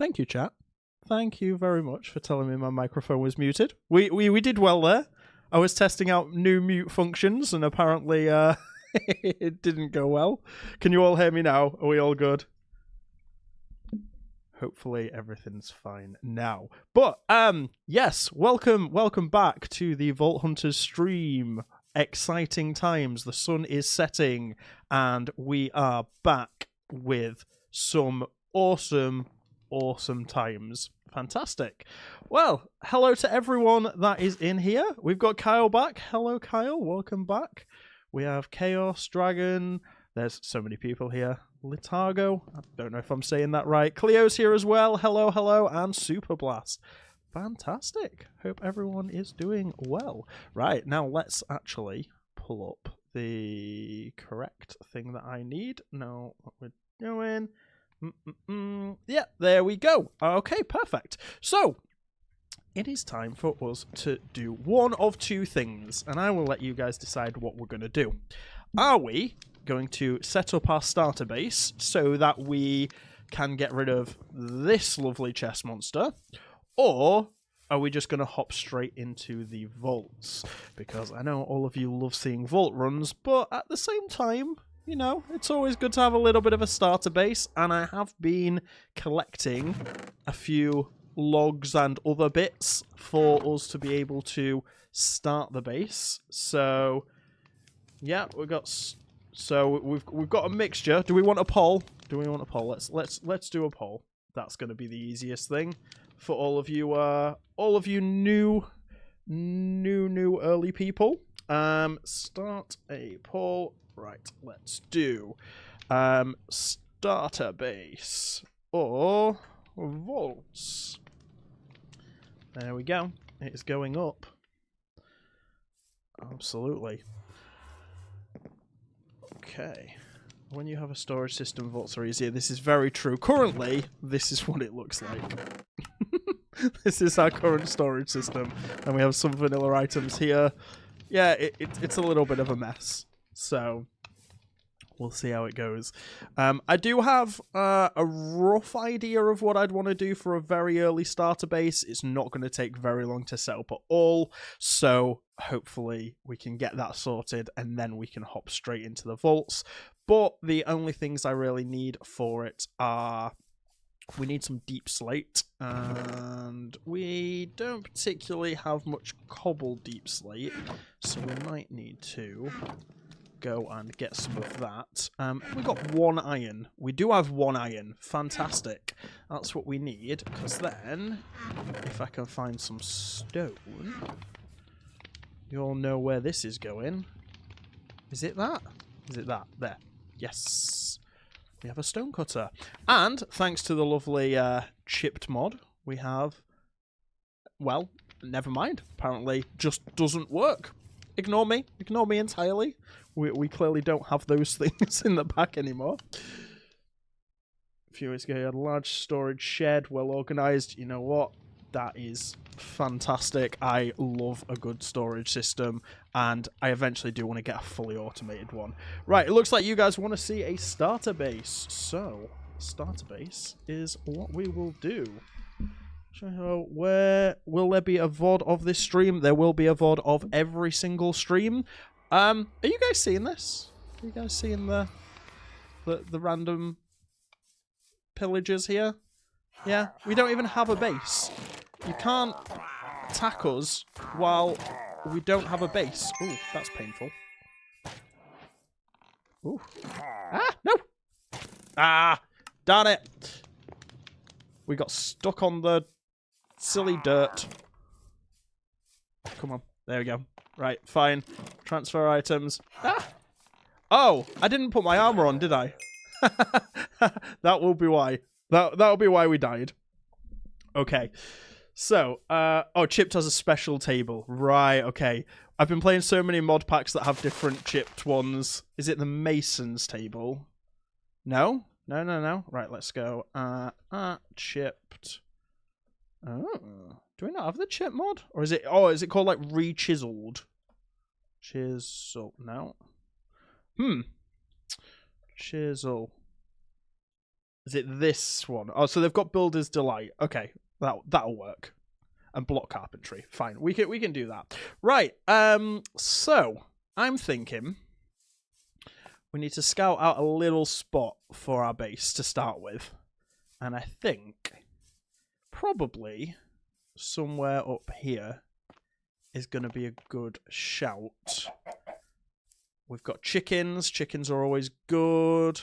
Thank you, chat. Thank you very much for telling me my microphone was muted. We did well there. I was testing out new mute functions, and apparently it didn't go well. Can you all hear me now? Are we all good? Hopefully everything's fine now. But yes, welcome back to the Vault Hunters stream. Exciting times. The sun is setting, and we are back with some awesome times. Fantastic. Well, hello to everyone that is in here. We've got Kyle back. Hello, Kyle. Welcome back. We have Chaos Dragon. There's so many people here. Litargo. I don't know if I'm saying that right. Cleo's here as well. Hello, hello. And Super Blast. Fantastic. Hope everyone is doing well. Right, now let's actually pull up the correct thing that I need. Know what we're doing. Yeah, there we go. Okay, perfect. So, it is time for us to do one of two things, and I will let you guys decide what we're going to do. Are we going to set up our starter base so that we can get rid of this lovely chest monster, or are we just going to hop straight into the vaults? Because I know all of you love seeing vault runs, but at the same time, you know, it's always good to have a little bit of a starter base, and I have been collecting a few logs and other bits for us to be able to start the base. So, yeah, we've got a mixture. Do we want a poll? Do we want a poll? Let's do a poll. That's going to be the easiest thing for all of you new early people. Start a poll. Right, let's do starter base or vaults. There we go. It's going up. Absolutely. Okay. When you have a storage system, vaults are easier. This is very true. Currently, this is what it looks like. This is our current storage system, and we have some vanilla items here. Yeah, it's a little bit of a mess. So, we'll see how it goes. I do have a rough idea of what I'd want to do for a very early starter base. It's not going to take very long to set up at all, so hopefully we can get that sorted, and then we can hop straight into the vaults. But the only things I really need for it are... we need some deep slate, and we don't particularly have much cobble deep slate, so we might need to go and get some of that. We got 1 iron. We do have 1 iron. Fantastic. That's what we need, because then, if I can find some stone, you all know where this is going. Is it that? Is it that? There. Yes. We have a stone cutter. And, thanks to the lovely chipped mod, we have... well, never mind. Apparently, just doesn't work. Ignore me. Ignore me entirely. We clearly don't have those things in the back anymore. A few years ago, you had a large storage shed, well organized. You know what? That is fantastic. I love a good storage system, and I eventually do want to get a fully automated one. Right, it looks like you guys want to see a starter base. So, starter base is what we will do. So, where will there be a VOD of this stream? There will be a VOD of every single stream. Are you guys seeing this? Are you guys seeing the random pillagers here? Yeah, we don't even have a base. You can't attack us while we don't have a base. Ooh, that's painful. Ooh. Ah, no! Ah, darn it! We got stuck on the silly dirt. Come on, there we go. Right, fine. Transfer items. Ah! Oh, I didn't put my armor on, did I? That will be why. That'll be why we died. Okay. So, oh, Chipped has a special table. Right, okay. I've been playing so many mod packs that have different chipped ones. Is it the Mason's table? No? No. Right, let's go. Chipped. Oh. Do we not have the chip mod? Or is it... oh, is it called, like, re-chiseled? Chisel. No. Chisel. Is it this one? Oh, so they've got Builder's Delight. Okay, that'll work. And block carpentry. Fine. We can do that. Right. So I'm thinking we need to scout out a little spot for our base to start with. And I think probably somewhere up here is going to be a good shout. We've got chickens. Chickens are always good.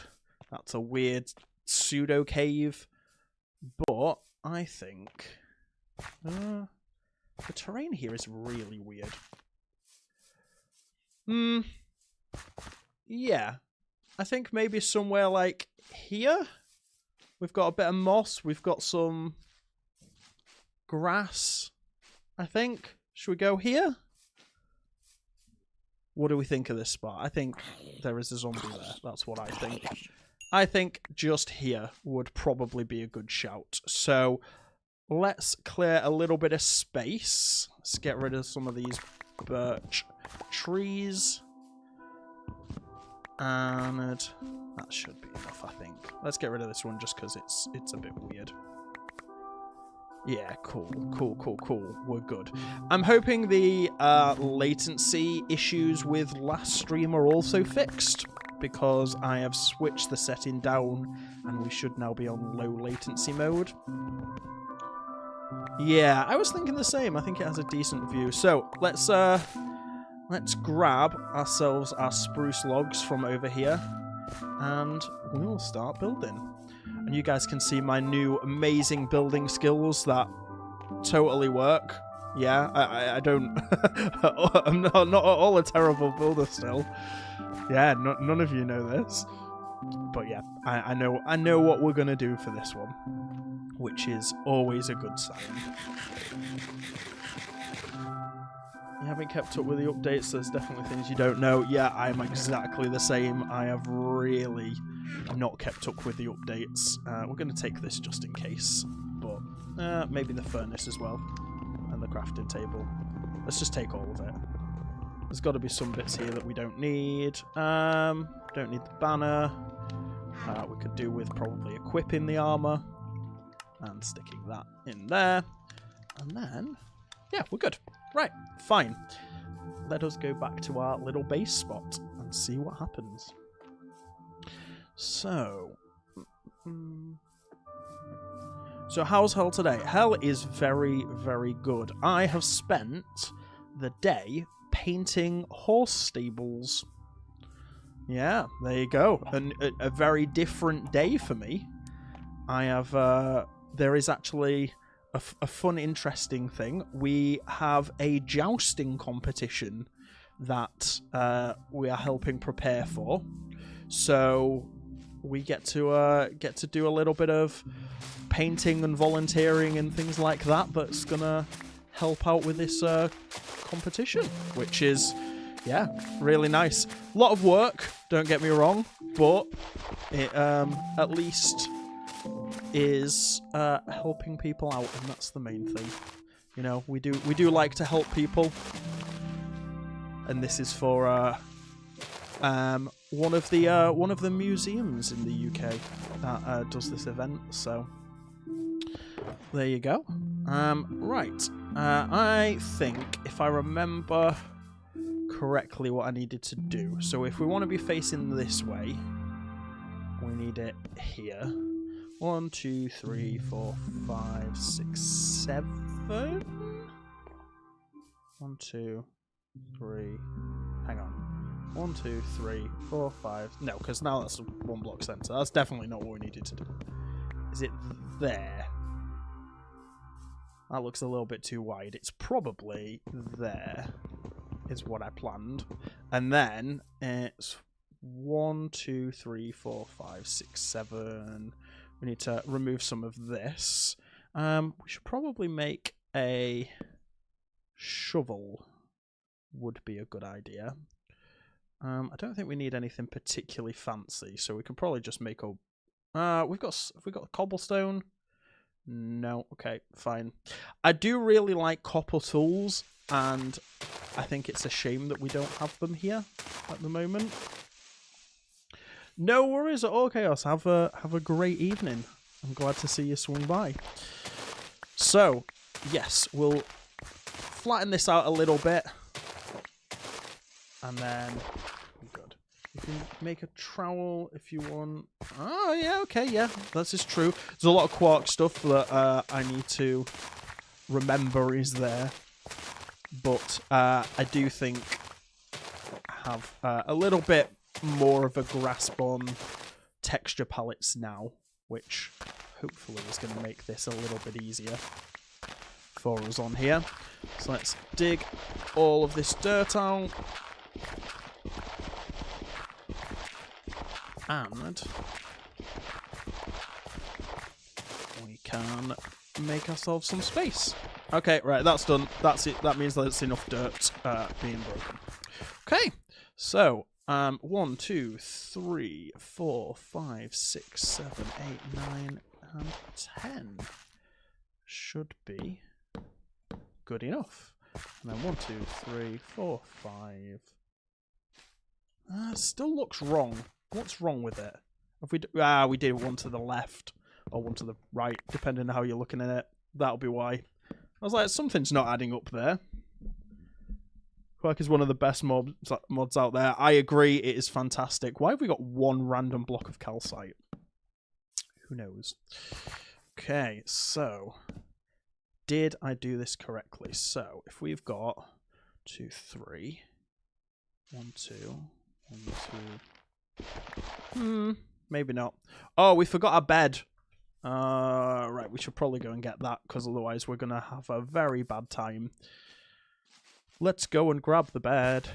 That's a weird pseudo cave. But I think the terrain here is really weird. Yeah. I think maybe somewhere like here. We've got a bit of moss. We've got some grass, I think. Should we go here? What do we think of this spot? I think there is a zombie there. That's what I think. I think just here would probably be a good shout. So let's clear a little bit of space. Let's get rid of some of these birch trees. And that should be enough, I think. Let's get rid of this one just because it's a bit weird. Yeah, cool. We're good. I'm hoping the latency issues with last stream are also fixed, because I have switched the setting down and we should now be on low latency mode. Yeah, I was thinking the same. I think it has a decent view. So let's grab ourselves our spruce logs from over here and we'll start building. And you guys can see my new amazing building skills that totally work. Yeah, I don't... I'm not at all a terrible builder still. Yeah, none of you know this. But yeah, I know what we're going to do for this one, which is always a good sign. You haven't kept up with the updates, there's definitely things you don't know. Yeah, I'm exactly the same. I have really not kept up with the updates. We're going to take this just in case, but maybe the furnace as well, and the crafting table. Let's just take all of it. There's got to be some bits here that we don't need. Don't need the banner. We could do with probably equipping the armor and sticking that in there. And then, yeah, we're good. Right, fine. Let us go back to our little base spot and see what happens. So how's hell today? Hell is very, very good. I have spent the day painting horse stables. Yeah, there you go. A very different day for me. I have, there is actually a fun, interesting thing. We have a jousting competition that we are helping prepare for. So we get to do a little bit of painting and volunteering and things like that. That's gonna help out with this competition, which is, yeah, really nice. A lot of work, don't get me wrong, but it at least is helping people out, and that's the main thing. You know, we do like to help people, and this is for one of the museums in the UK that does this event. So there you go. Right, I think if I remember correctly what I needed to do. So if we want to be facing this way, we need it here. 1, 2, 3, 4, 5, 6, 7. 1, 2, 3. Hang on. 1, 2, 3, 4, 5. No, because now that's one block center. That's definitely not what we needed to do. Is it there? That looks a little bit too wide. It's probably there, is what I planned. And then it's 1, 2, 3, 4, 5, 6, 7. We need to remove some of this. We should probably make a shovel. Would be a good idea. I don't think we need anything particularly fancy, so we can probably just make a... have we got cobblestone? No. Okay, fine. I do really like copper tools, and I think it's a shame that we don't have them here at the moment. No worries at all, Chaos. Have a great evening. I'm glad to see you swing by. So, yes, we'll flatten this out a little bit. And then, oh god, you can make a trowel if you want. Oh, yeah, okay, yeah, this is true. There's a lot of quark stuff that I need to remember is there. But I do think I have a little bit more of a grasp on texture palettes now, which hopefully is going to make this a little bit easier for us on here. So let's dig all of this dirt out. And we can make ourselves some space. Okay, right, that's done. That's it. That means that's enough dirt being broken. Okay, so 1, 2, 3, 4, 5, 6, 7, 8, 9, and 10 should be good enough. And then 1, 2, 3, 4, 5. Still looks wrong. What's wrong with it? If we did one to the left or one to the right, depending on how you're looking at it. That'll be why. I was like, something's not adding up there. Quark is one of the best mods out there. I agree, it is fantastic. Why have we got one random block of calcite? Who knows? Okay, so did I do this correctly? So if we've got 2, 3, 1, 2, 1, 2. Maybe not. Oh, we forgot our bed. Right, we should probably go and get that, because otherwise we're going to have a very bad time. Let's go and grab the bed.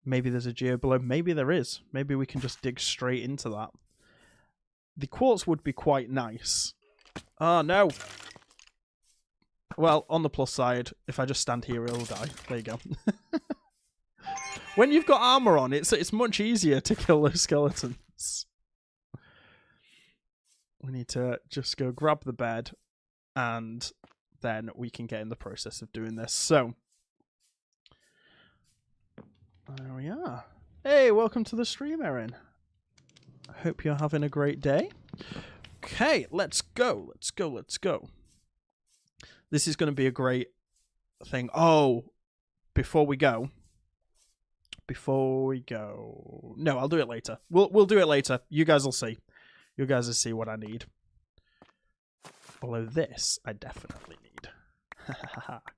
Maybe there's a geo below. Maybe there is. Maybe we can just dig straight into that. The quartz would be quite nice. Oh, no. Well, on the plus side, if I just stand here, it'll die. There you go. When you've got armor on, it's much easier to kill those skeletons. We need to just go grab the bed, and then we can get in the process of doing this. So, there we are. Hey, welcome to the stream, Erin. I hope you're having a great day. Okay, let's go. Let's go. Let's go. This is going to be a great thing. Oh, before we go. No, I'll do it later. We'll do it later. You guys will see. You guys will see what I need. Although this, I definitely need.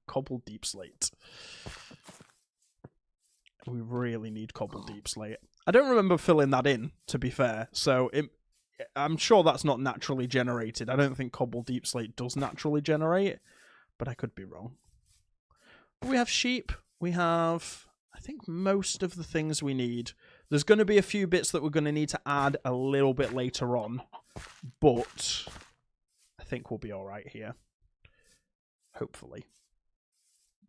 Cobbled deepslate. We really need cobbled deepslate. I don't remember filling that in, to be fair. So I'm sure that's not naturally generated. I don't think cobbled deepslate does naturally generate, but I could be wrong. We have sheep. We have, I think, most of the things we need. There's going to be a few bits that we're going to need to add a little bit later on, but I think we'll be all right here. Hopefully.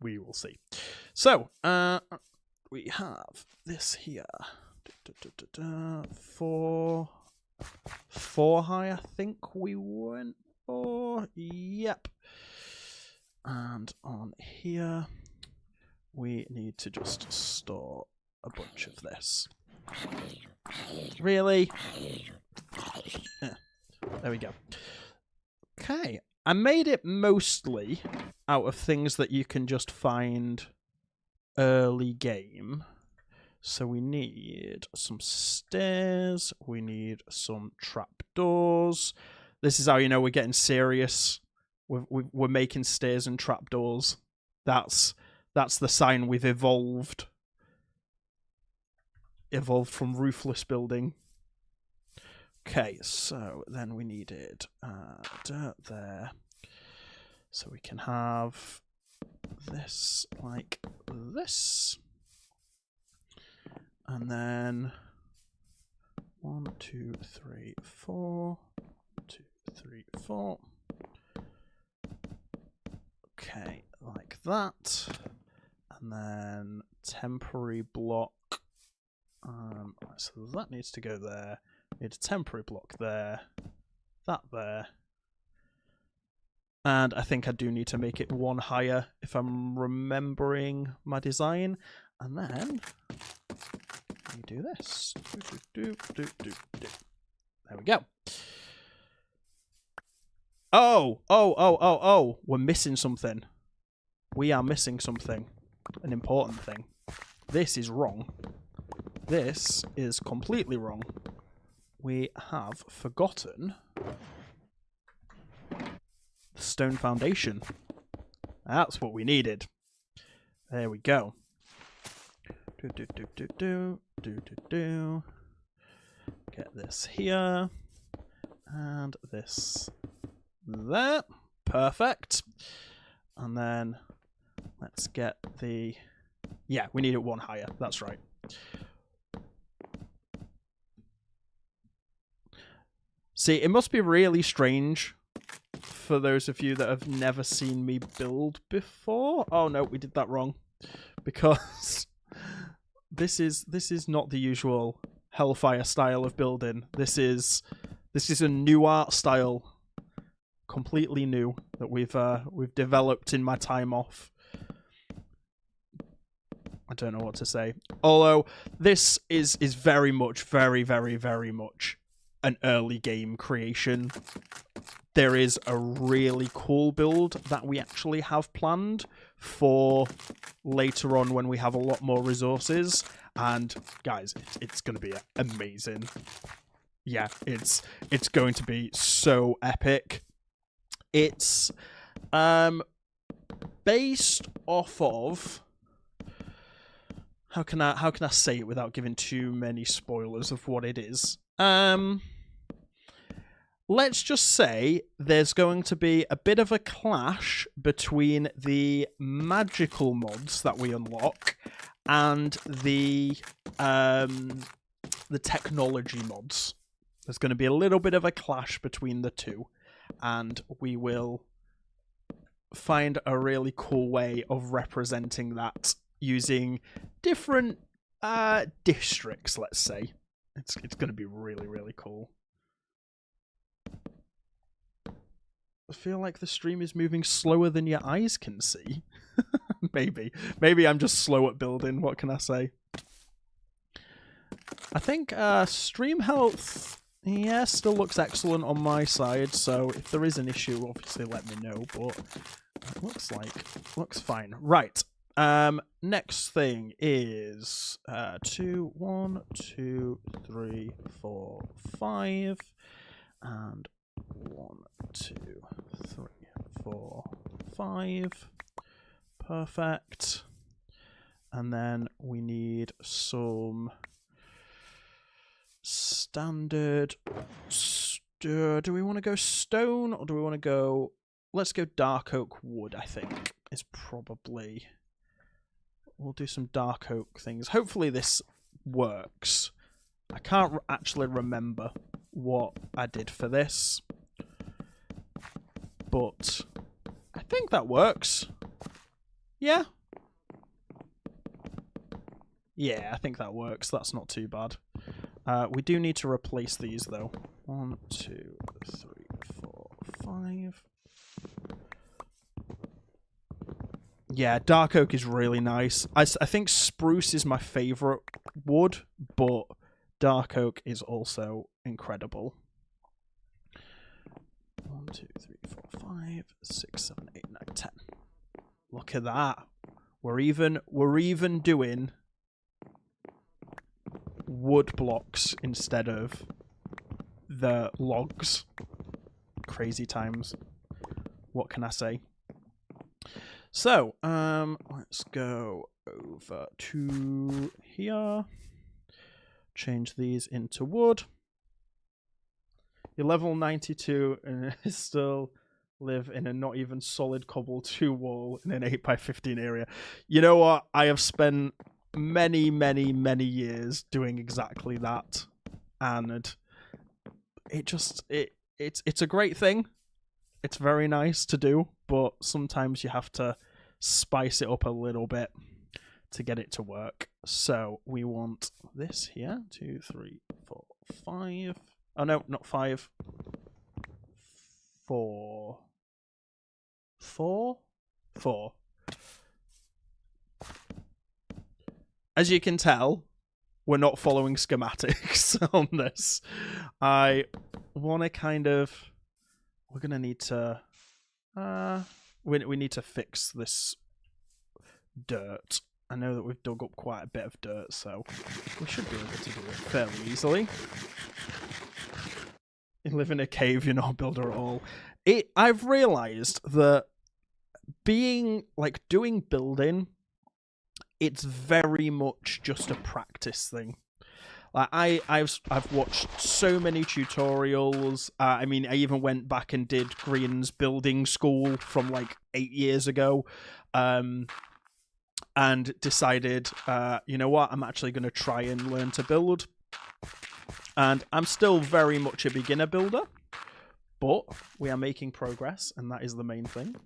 We will see. So, we have this here. 4 high, I think we went for. Yep. And on here, we need to just store a bunch of this. Really? There we go. Okay. I made it mostly out of things that you can just find early game. So we need some stairs. We need some trapdoors. This is how you know we're getting serious. We're making stairs and trapdoors. That's the sign we've evolved. Evolved from roofless building. Okay, so then we needed dirt there. So we can have this like this. And then 1, 2, 3, 4. 2, 3, 4. Okay, like that. And then temporary block. So that needs to go there. Need a temporary block there. That there. And I think I do need to make it 1 higher if I'm remembering my design. And then we do this. There we go. Oh. We're missing something. We are missing something. An important thing. This is wrong. This is completely wrong. We have forgotten the stone foundation. That's what we needed. There we go. Get this here. And this there. Perfect. And then let's get the... Yeah, we need it one higher. That's right. See, it must be really strange for those of you that have never seen me build before. Oh no, we did that wrong. Because this is not the usual Hellfire style of building. This is a new art style, completely new, that we've developed in my time off. I don't know what to say. Although this is very much, very much an early game creation. There is a really cool build that we actually have planned for later on when we have a lot more resources. And guys, it's going to be amazing. Yeah, it's going to be so epic. It's based off of... How can I say it without giving too many spoilers of what it is? Let's just say there's going to be a bit of a clash between the magical mods that we unlock and the technology mods. There's going to be a little bit of a clash between the two, and we will find a really cool way of representing that using different districts, let's say. It's going to be really cool. I feel like the stream is moving slower than your eyes can see. Maybe I'm just slow at building. What can I say? I think stream health, yeah, still looks excellent on my side. So if there is an issue, obviously let me know. But it looks fine. Right. Next thing is 2, 1, 2, 3, 4, 5, and 1, 2, 3, 4, 5. Perfect. And then we need some standard... do we want to go stone or do we want to go... Let's go dark oak wood, I think, is probably... We'll do some dark oak things. Hopefully this works. I can't actually remember what I did for this, but I think that works. Yeah? Yeah, I think that works. That's not too bad. We do need to replace these, though. 1, 2, 3, 4, 5... Yeah, dark oak is really nice. I think spruce is my favourite wood, but dark oak is also incredible. 1, 2, 3, 4, 5, 6, 7, 8, 9, 10. Look at that. We're even doing wood blocks instead of the logs. Crazy times. What can I say? So, let's go over to here. Change these into wood. You're level 92 and still live in a not even solid cobble 2 wall in an 8x15 area. You know what? I have spent many years doing exactly that. And it's a great thing. It's very nice to do, but sometimes you have to spice it up a little bit to get it to work. So we want this here. 2, 3, 4, 5. Oh no, not 5. 4. 4? 4. As you can tell, we're not following schematics on this. I want to kind of... We're going to need to... we need to fix this dirt. I know that we've dug up quite a bit of dirt, so we should be able to do it fairly easily. You live in a cave, you're not a builder at all. I've realised that doing building, it's very much just a practice thing. Like I've watched so many tutorials. I mean, I even went back and did Grian's building school from like 8 years ago, and decided, you know what, I'm actually going to try and learn to build. And I'm still very much a beginner builder, but we are making progress, and that is the main thing.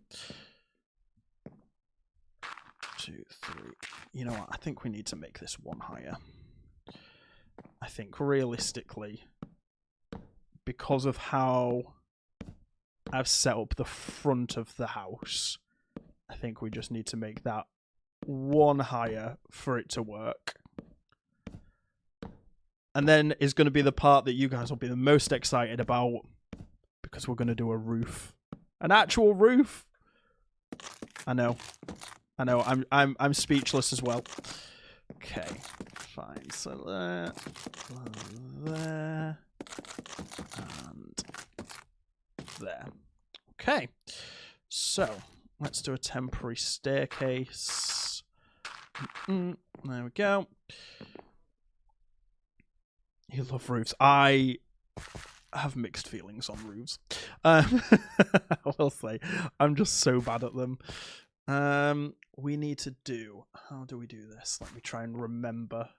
2, 3. You know what? I think we need to make this one higher. I think realistically, because of how I've set up the front of the house, I think we just need to make that one higher for it to work. And then is going to be the part that you guys will be the most excited about, because we're going to do a roof. An actual roof. I know. I'm speechless as well. Okay, fine. So there, and there. Okay, so let's do a temporary staircase. There we go. You love roofs. I have mixed feelings on roofs. I will say, I'm just so bad at them. We need to do... How do we do this? Let me try and remember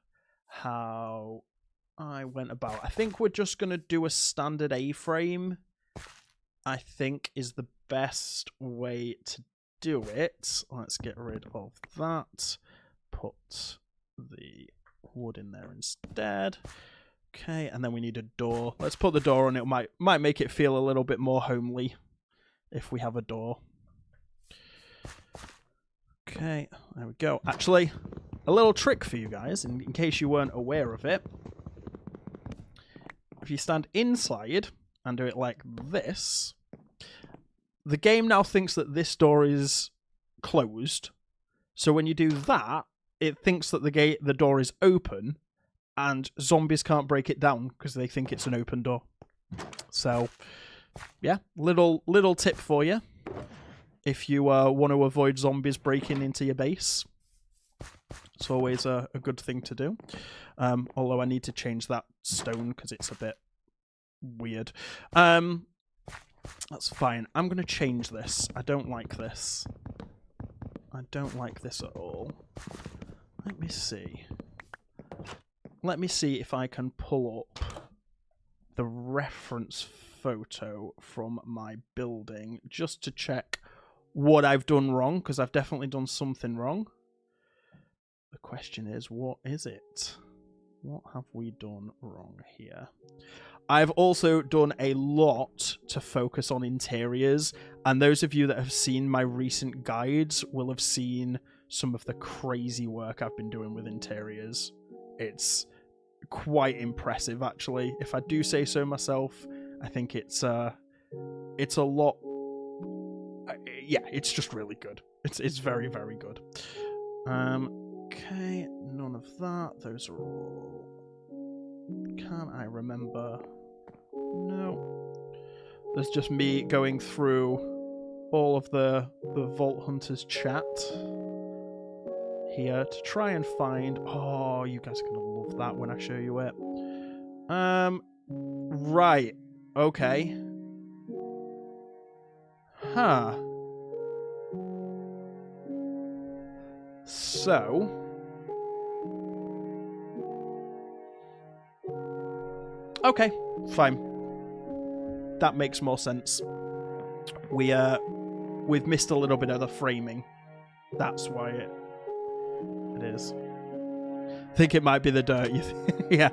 how I went about. I think we're just going to do a standard A-frame, I think, is the best way to do it. Let's get rid of that. Put the wood in there instead. Okay, and then we need a door. Let's put the door on. It might make it feel a little bit more homely if we have a door. Okay, there we go. Actually, a little trick for you guys, in case you weren't aware of it. If you stand inside and do it like this, the game now thinks that this door is closed. So when you do that, it thinks that the door is open, and zombies can't break it down because they think it's an open door. So, yeah, little tip for you. If you want to avoid zombies breaking into your base, it's always a good thing to do. Although I need to change that stone because it's a bit weird. That's fine. I'm going to change this. I don't like this. I don't like this at all. Let me see. Let me see if I can pull up the reference photo from my building just to check what I've done wrong, because I've definitely done something wrong. The question is, what is it? What have we done wrong here? I've also done a lot to focus on interiors, and those of you that have seen my recent guides will have seen some of the crazy work I've been doing with interiors. It's quite impressive, actually. If I do say so myself, I think it's a lot. Yeah, it's just really good. It's very, very good. Okay, none of that. Those are all... Can I remember? No. There's just me going through all of the Vault Hunters chat here to try and find... Oh, you guys are going to love that when I show you it. Right. Okay. Huh. So... Okay, fine. That makes more sense. We've missed a little bit of the framing. That's why it is. I think it might be the dirt. yeah,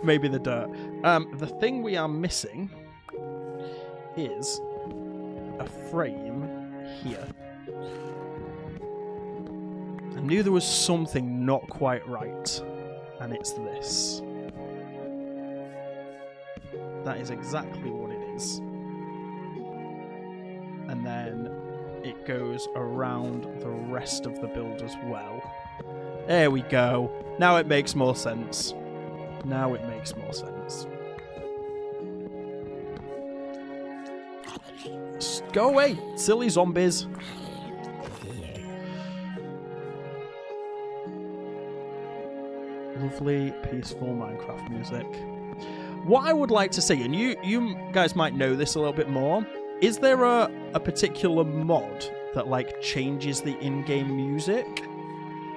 maybe the dirt. The thing we are missing is a frame here. I knew there was something not quite right. and it's this. That is exactly what it is. And then it goes around the rest of the build as well. There we go. Now it makes more sense. Now it makes more sense. Go away, silly zombies. Lovely, peaceful Minecraft music. What I would like to see, and you guys might know this a little bit more, is there a particular mod that like changes the in-game music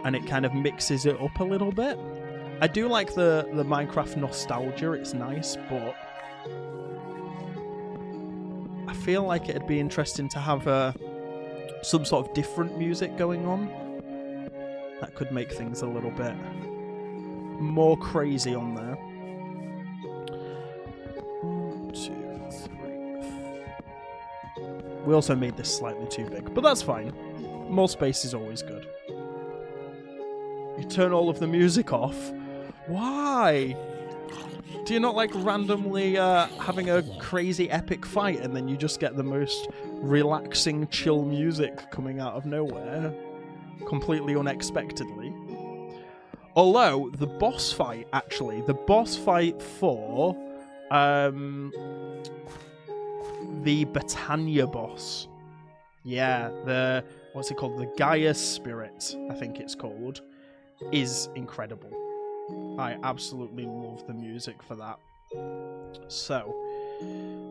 and it kind of mixes it up a little bit? I do like the Minecraft nostalgia, it's nice, but I feel like it'd be interesting to have some sort of different music going on. That could make things a little bit more crazy on there. 1, 2, 3. We also made this slightly too big, but that's fine. More space is always good. You turn all of the music off. Why? Do you not like randomly having a crazy epic fight and then you just get the most relaxing, chill music coming out of nowhere? Completely unexpectedly. Although, the boss fight, actually, the boss fight for the Britannia boss. Yeah, what's it called? The Gaia Spirit, I think it's called, is incredible. I absolutely love the music for that. So,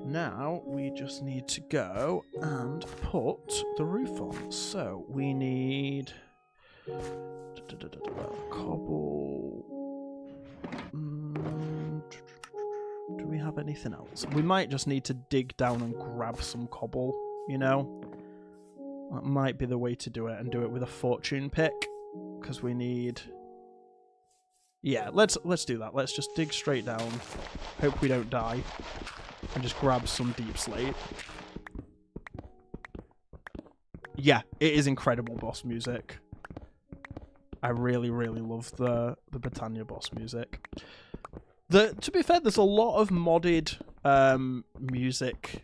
now we just need to go and put the roof on. So, we need cobble. Do we have anything else? We might just need to dig down and grab some cobble, you know? That might be the way to do it, and do it with a fortune pick, because we need... Yeah, let's do that. Let's just dig straight down, hope we don't die, and just grab some deep slate. Yeah, it is incredible boss music. I really, really love the Britannia boss music. To be fair, there's a lot of modded music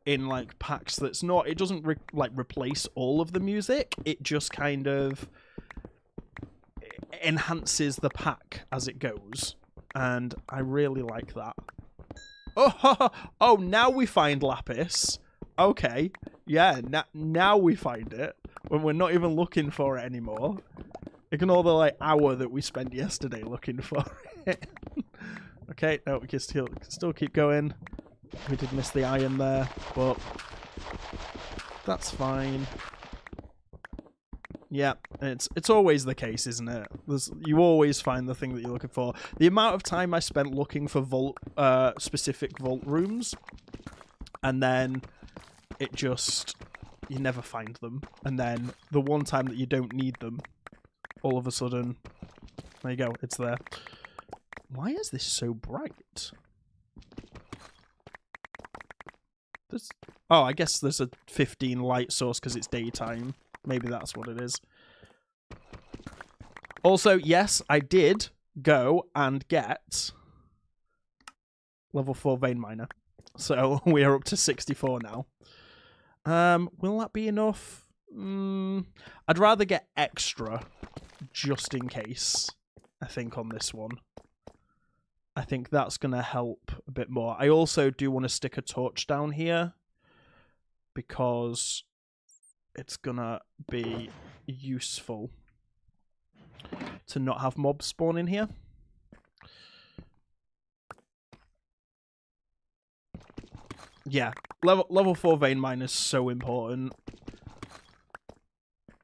in like packs that's not. It doesn't replace all of the music. It just kind of enhances the pack as it goes, and I really like that. Oh, now we find lapis. Okay, yeah, now we find it when we're not even looking for it anymore. Ignore the like hour that we spent yesterday looking for it. Okay, no, we can still keep going. We did miss the iron there, but that's fine. Yeah, it's always the case, isn't it? You always find the thing that you're looking for. The amount of time I spent looking for specific vault rooms, and then you never find them. And then the one time that you don't need them, all of a sudden, there you go, it's there. Why is this so bright? Oh, I guess there's a 15 light source because it's daytime. Maybe that's what it is. Also, yes, I did go and get level 4 vein miner. So we are up to 64 now. Will that be enough? I'd rather get extra just in case, I think, on this one. I think that's going to help a bit more. I also do want to stick a torch down here because it's going to be useful to not have mobs spawn in here. Yeah, level 4 vein mine is so important.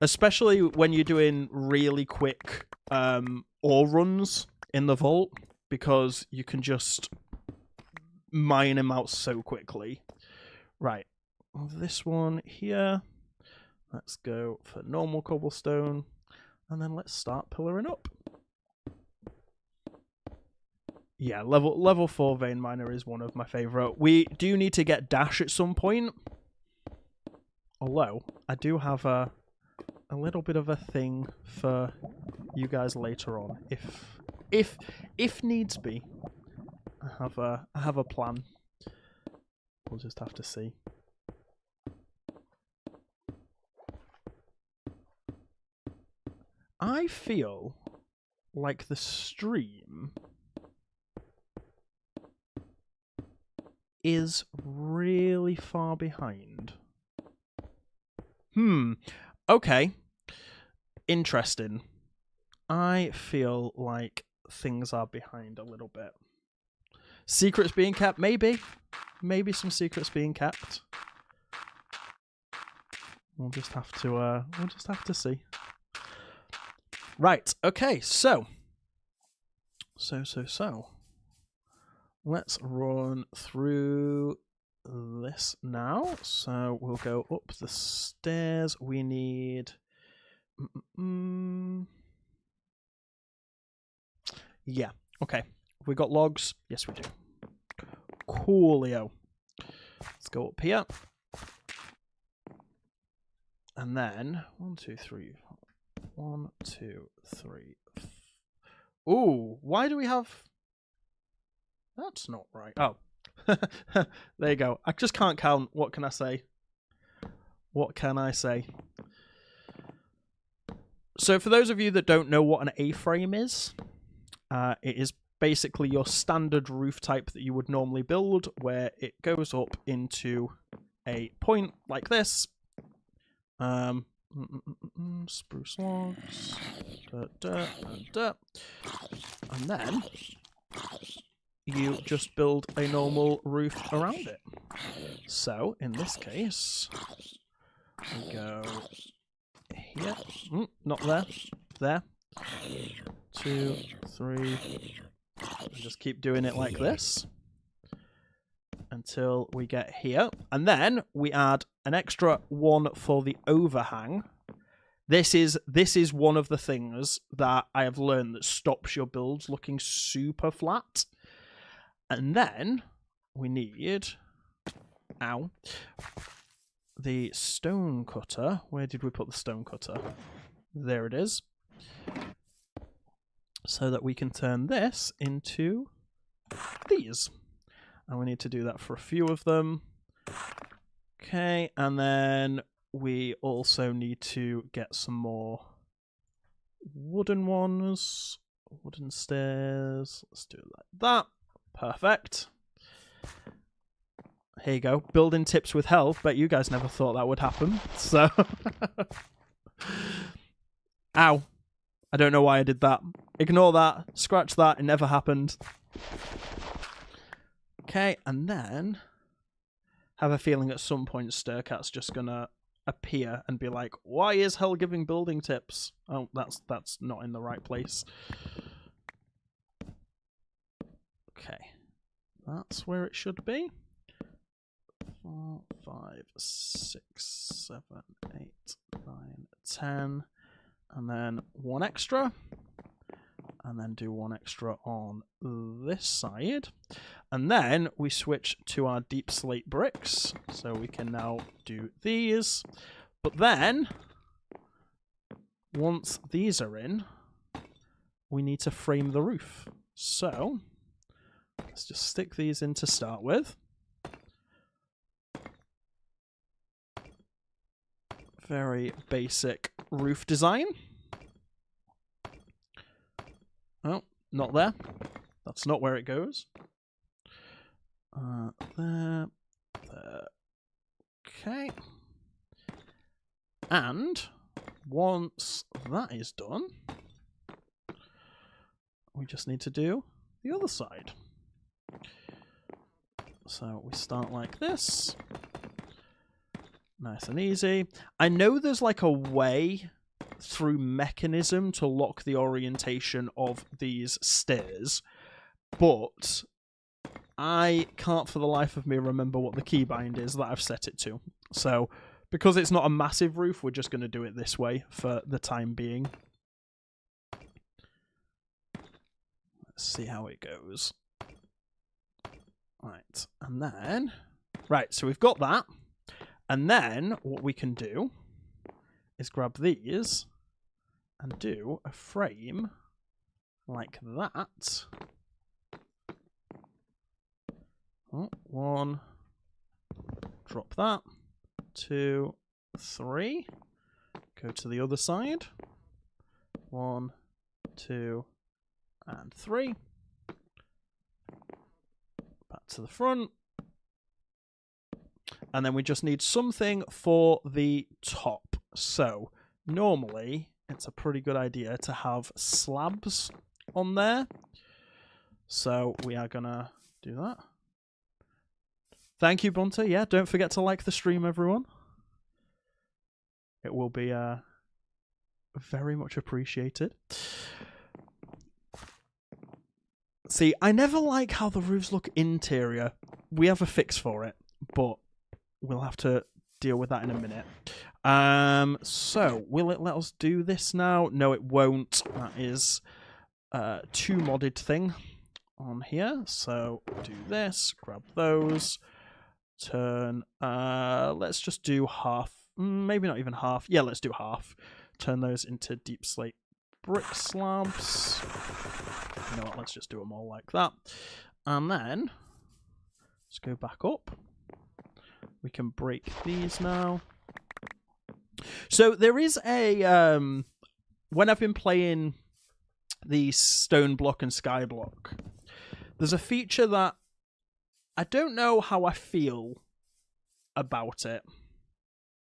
Especially when you're doing really quick ore runs in the vault, because you can just mine them out so quickly. Right, this one here. Let's go for normal cobblestone, and then let's start pillaring up. Yeah, level 4 vein miner is one of my favourite. We do need to get dash at some point. Although, I do have a little bit of a thing for you guys later on, if if needs be, I have a plan. We'll just have to see. I feel like the stream is really far behind. Okay. Interesting. I feel like things are behind a little bit. Secrets being kept? Maybe. Maybe some secrets being kept. We'll just have to see. Right, okay, so. Let's run through this now. So we'll go up the stairs. We need... Yeah, okay. Have we got logs? Yes, we do. Coolio. Let's go up here. And then 1, 2, 3. 1, 2, 3. Ooh, why do we have... That's not right. Oh. There you go. I just can't count. What can I say? What can I say? So for those of you that don't know what an A-frame is, it is basically your standard roof type that you would normally build, where it goes up into a point like this. Spruce logs. And then you just build a normal roof around it. So in this case, we go here. Not there. There. 2, 3. And just keep doing it like this until we get here. And then we add an extra one for the overhang. This is one of the things that I have learned that stops your builds looking super flat. And then we need the stone cutter. Where did we put the stone cutter? There it is. So that we can turn this into these. And we need to do that for a few of them. Okay, and then we also need to get some more wooden ones. Wooden stairs. Let's do it like that. Perfect. Here you go. Building tips with health. Bet you guys never thought that would happen. So... Ow. I don't know why I did that. Ignore that. Scratch that. It never happened. Okay, and then... have a feeling at some point Stircat's just gonna appear and be like, why is hell giving building tips? Oh, that's not in the right place. Okay. That's where it should be. 4, 5, 6, 7, 8, 9, 10. And then one extra. And then do one extra on this side. And then we switch to our deep slate bricks. So we can now do these. But then, once these are in, we need to frame the roof. So, let's just stick these in to start with. Very basic roof design. Oh, not there. That's not where it goes. There. Okay. And once that is done, we just need to do the other side. So we start like this. Nice and easy. I know there's like a way through mechanism to lock the orientation of these stairs, but I can't for the life of me remember what the keybind is that I've set it to. So because it's not a massive roof, we're just going to do it this way for the time being. Let's see how it goes. Right, and then... Right, so we've got that. And then what we can do is grab these and do a frame like that. Oh, 1. Drop that. 2, 3. Go to the other side. 1, 2, and 3. Back to the front. And then we just need something for the top. So normally it's a pretty good idea to have slabs on there. So we are gonna do that. Thank you, Bunter. Yeah, don't forget to like the stream, everyone. It will be very much appreciated. See, I never like how the roofs look interior. We have a fix for it, but we'll have to deal with that in a minute. So, will it let us do this now? No, it won't. That is too modded thing on here. So, do this, grab those, turn, let's just do half, maybe not even half. Yeah, let's do half. Turn those into deep slate brick slabs. You know what, let's just do them all like that. And then, let's go back up. We can break these now. So there is a, when I've been playing the stone block and sky block, there's a feature that I don't know how I feel about it,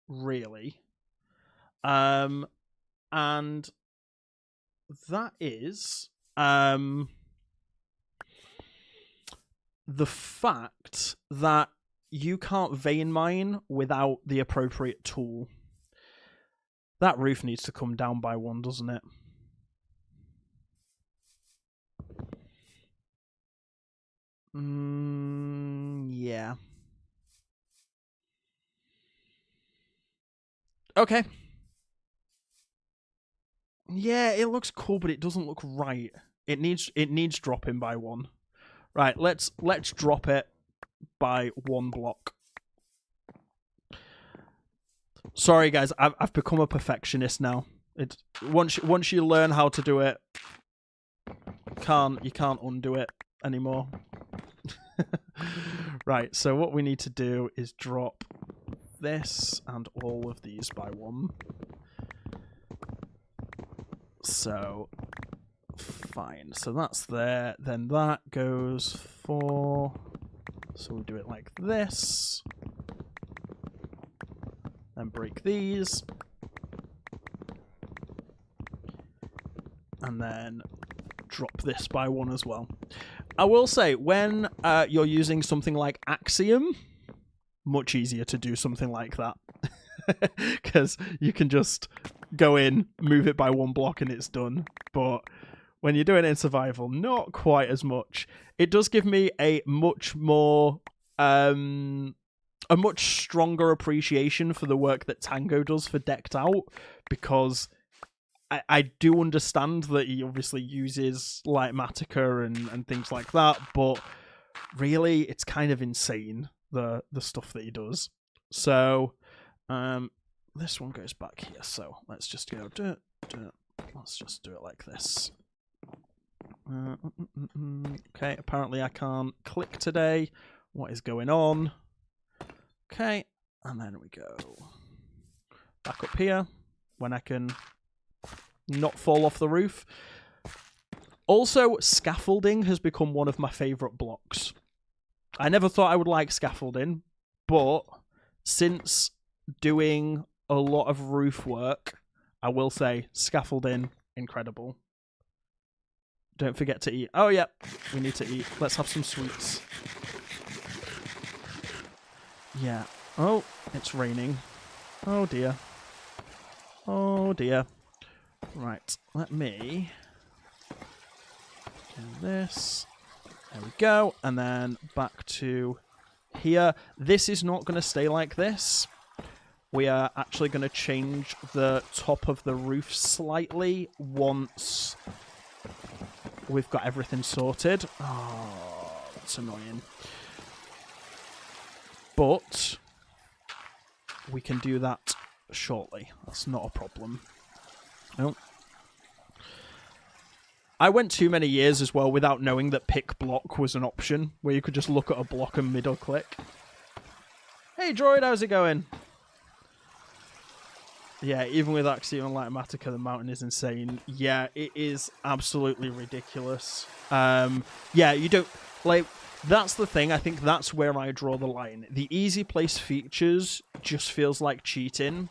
really. And that is the fact that you can't vein mine without the appropriate tool. That roof needs to come down by 1, doesn't it? Yeah. Okay. Yeah, it looks cool, but it doesn't look right. It needs dropping by 1. Right, let's drop it by 1 block. Sorry, guys, I've become a perfectionist now. It's once you learn how to do it, you can't undo it anymore. Right, so what we need to do is drop this and all of these by 1. So fine. So that's there. Then that goes 4. So we'll do it like this. And break these. And then drop this by 1 as well. I will say, when you're using something like Axiom, much easier to do something like that. Because you can just go in, move it by 1 block, and it's done. But when you're doing it in survival, not quite as much. It does give me a much more... a much stronger appreciation for the work that Tango does for Decked Out, because I do understand that he obviously uses like Matica and things like that, but really it's kind of insane, the stuff that he does. So this one goes back here, so let's just go let's just do it like this. Okay, apparently I can't click today. What is going on? Okay, and then we go back up here when I can not fall off the roof. Also, scaffolding has become one of my favourite blocks. I never thought I would like scaffolding, but since doing a lot of roof work, I will say scaffolding, incredible. Don't forget to eat. Oh, yeah, we need to eat. Let's have some sweets. Yeah. Oh, it's raining. Oh, dear. Oh, dear. Right, let me do this. There we go. And then back to here. This is not going to stay like this. We are actually going to change the top of the roof slightly once we've got everything sorted. Oh, that's annoying. But we can do that shortly. That's not a problem. Oh. I went too many years as well without knowing that pick block was an option, where you could just look at a block and middle click. Hey droid, how's it going? Yeah, even with Axiom Lightomatica, the mountain is insane. Yeah, it is absolutely ridiculous. Yeah, you don't... Like, that's the thing. I think that's where I draw the line. The easy place features just feels like cheating,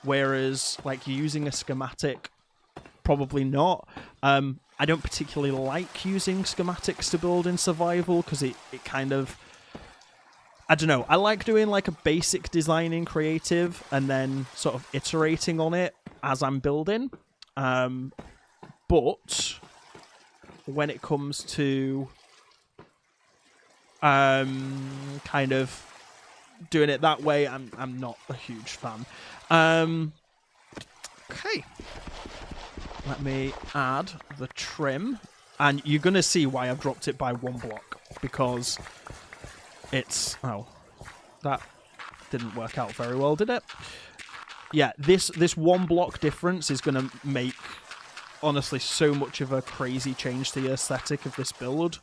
whereas, like, using a schematic, probably not. I don't particularly like using schematics to build in survival, because it kind of... I don't know, I like doing like a basic design in creative and then sort of iterating on it as I'm building. But when it comes to kind of doing it that way, I'm not a huge fan. Okay. Let me add the trim. And you're going to see why I've dropped it by 1 block, because... It's... Oh, that didn't work out very well, did it? Yeah, this 1 block difference is going to make, honestly, so much of a crazy change to the aesthetic of this build.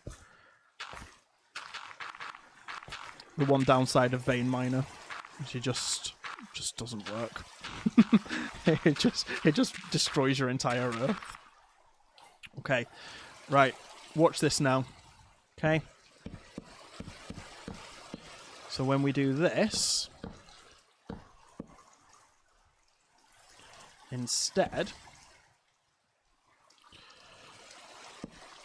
The one downside of Vein Miner is it just doesn't work. it just destroys your entire Earth. Okay, right, watch this now. Okay. So when we do this, instead,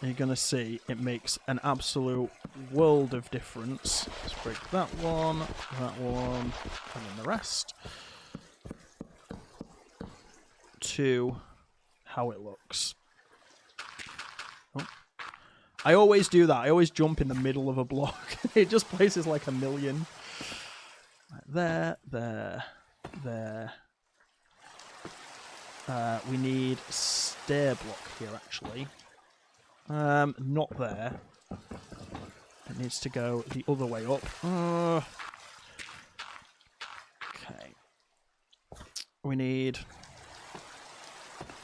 you're going to see it makes an absolute world of difference. Let's break that one, and then the rest, to how it looks. Oh. I always do that. I always jump in the middle of a block. It just places like a million. Right, there. We need stair block here, actually. Not there. It needs to go the other way up. Okay. We need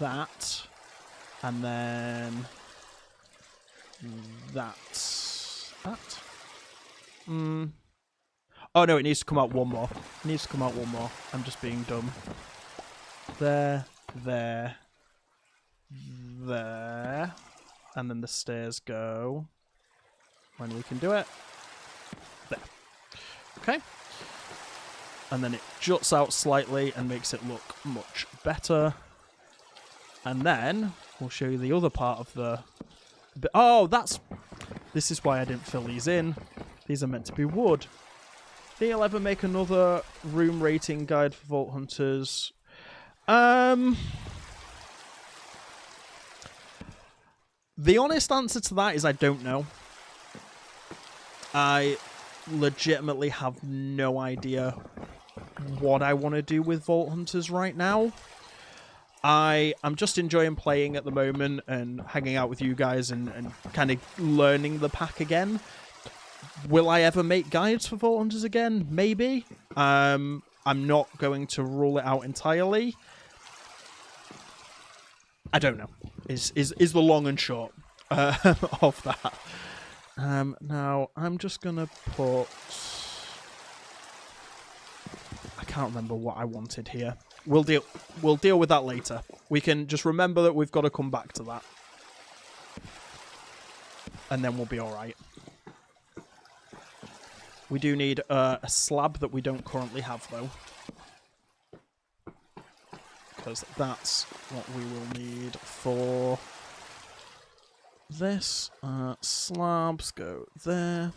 that. And then... That. Oh no, it needs to come out 1 more. It needs to come out 1 more. I'm just being dumb. There. And then the stairs go when we can do it. There. Okay. And then it juts out slightly and makes it look much better. And then we'll show you the other part of the... Oh, this is why I didn't fill these in. These are meant to be wood. Think I'll ever make another room rating guide for Vault Hunters. The honest answer to that is I don't know. I legitimately have no idea what I want to do with Vault Hunters right now. I'm just enjoying playing at the moment and hanging out with you guys and kind of learning the pack again. Will I ever make guides for Vault Hunters again? Maybe. I'm not going to rule it out entirely. I don't know. Is the long and short of that. Now, I'm just going to put... I can't remember what I wanted here. We'll deal with that later. We can just remember that we've got to come back to that. And then we'll be alright. We do need a slab that we don't currently have, though. Because that's what we will need for this. Slabs go there.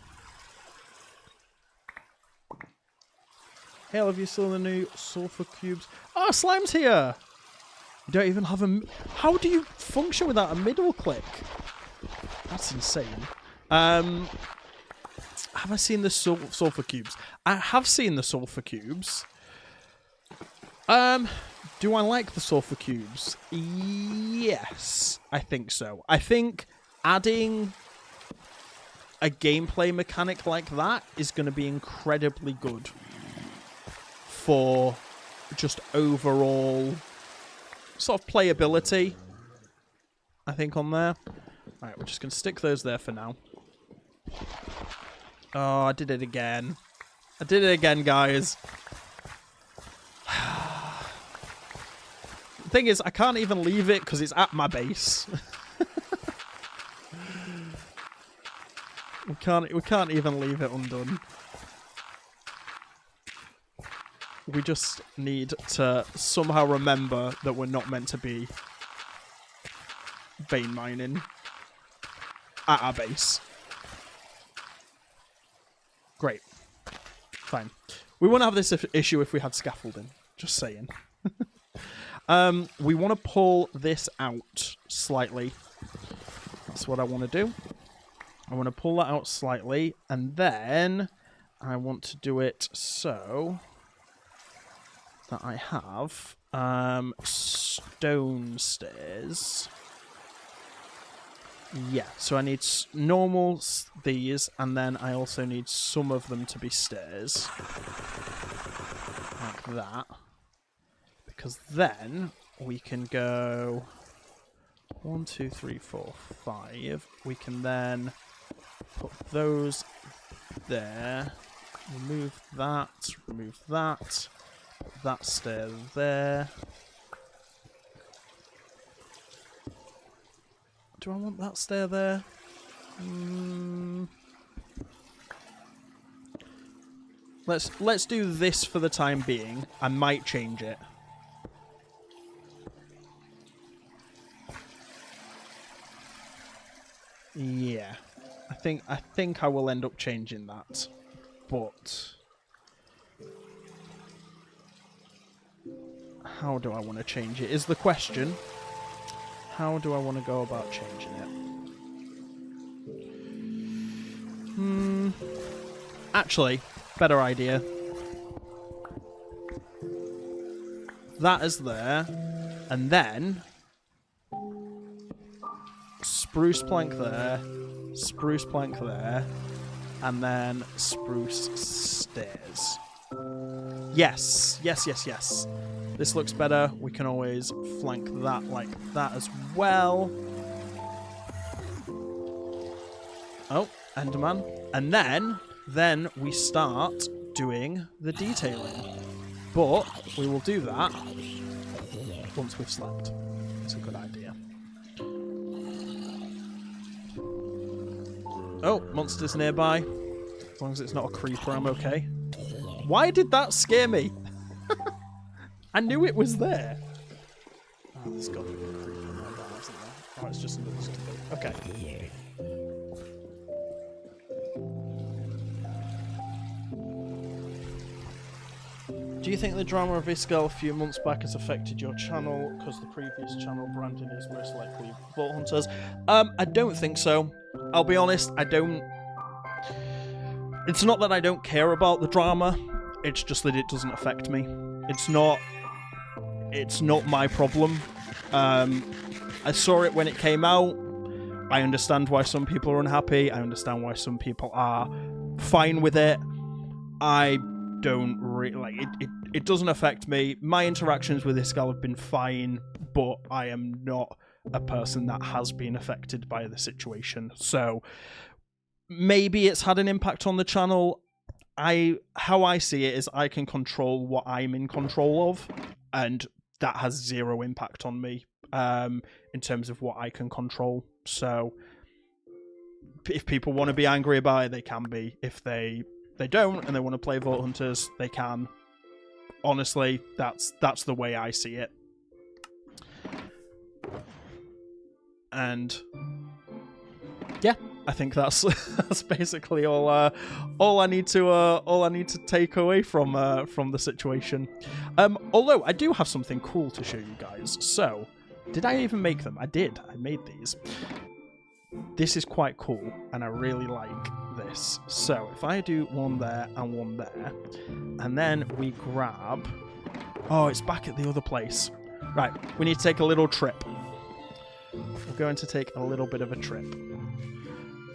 Hell, have you seen the new sulfur cubes? Oh, Slime's here! You don't even have a... How do you function without a middle click? That's insane. Have I seen the sulfur cubes? I have seen the sulfur cubes. Do I like the sulfur cubes? Yes, I think so. I think adding a gameplay mechanic like that is going to be incredibly good for just overall sort of playability. I think, on there. Alright, we're just going to stick those there for now. Oh, I did it again. I did it again, guys. The thing is, I can't even leave it because it's at my base. we can't even leave it undone. We just need to somehow remember that we're not meant to be vein mining at our base. Great. Fine. We wouldn't have this issue if we had scaffolding. Just saying. We want to pull this out slightly. That's what I want to do. I want to pull that out slightly, and then I want to do it so that I have stone stairs. Yeah, so I need normal these, and then I also need some of them to be stairs. Like that. Because then we can go 1, 2, 3, 4, 5. We can then put those there. Remove that. Put that stair there. Do I want that stair there? Let's do this for the time being. I might change it. Yeah. I think I will end up changing that. But how do I want to change it is the question. How do I want to go about changing it? Actually, better idea. That is there. And then spruce plank there. Spruce plank there. And then spruce stairs. Yes. Yes. This looks better. We can always flank that like that as well. Oh, Enderman. And then we start doing the detailing. But we will do that once we've slept. It's a good idea. Oh, monsters nearby. As long as it's not a creeper, I'm okay. Why did that scare me? I knew it was there. Oh, there's got to be a creeper in there, isn't there? Oh, it's just another zombie. Okay. Do you think the drama of Iskall a few months back has affected your channel? Because the previous channel branding is most likely Vault Hunters. I don't think so. I'll be honest, I don't... It's not that I don't care about the drama. It's just that it doesn't affect me. It's not my problem. I saw it when it came out. I understand why some people are unhappy. I understand why some people are fine with it. I don't really like it. It doesn't affect me. My interactions with Iskall have been fine, but I am not a person that has been affected by the situation. So maybe it's had an impact on the channel. How I see it is I can control what I'm in control of, and that has zero impact on me in terms of what I can control. So if people want to be angry about it, they can be. If they don't and they want to play Vault Hunters, they can. Honestly, that's the way I see it. And yeah, I think that's basically all I need to take away from the situation. Although I do have something cool to show you guys. So, did I even make them? I did. I made these. This is quite cool, and I really like this. So, if I do one there and one there, and then we grab... Oh, it's back at the other place. Right, we need to take a little trip. We're going to take a little bit of a trip.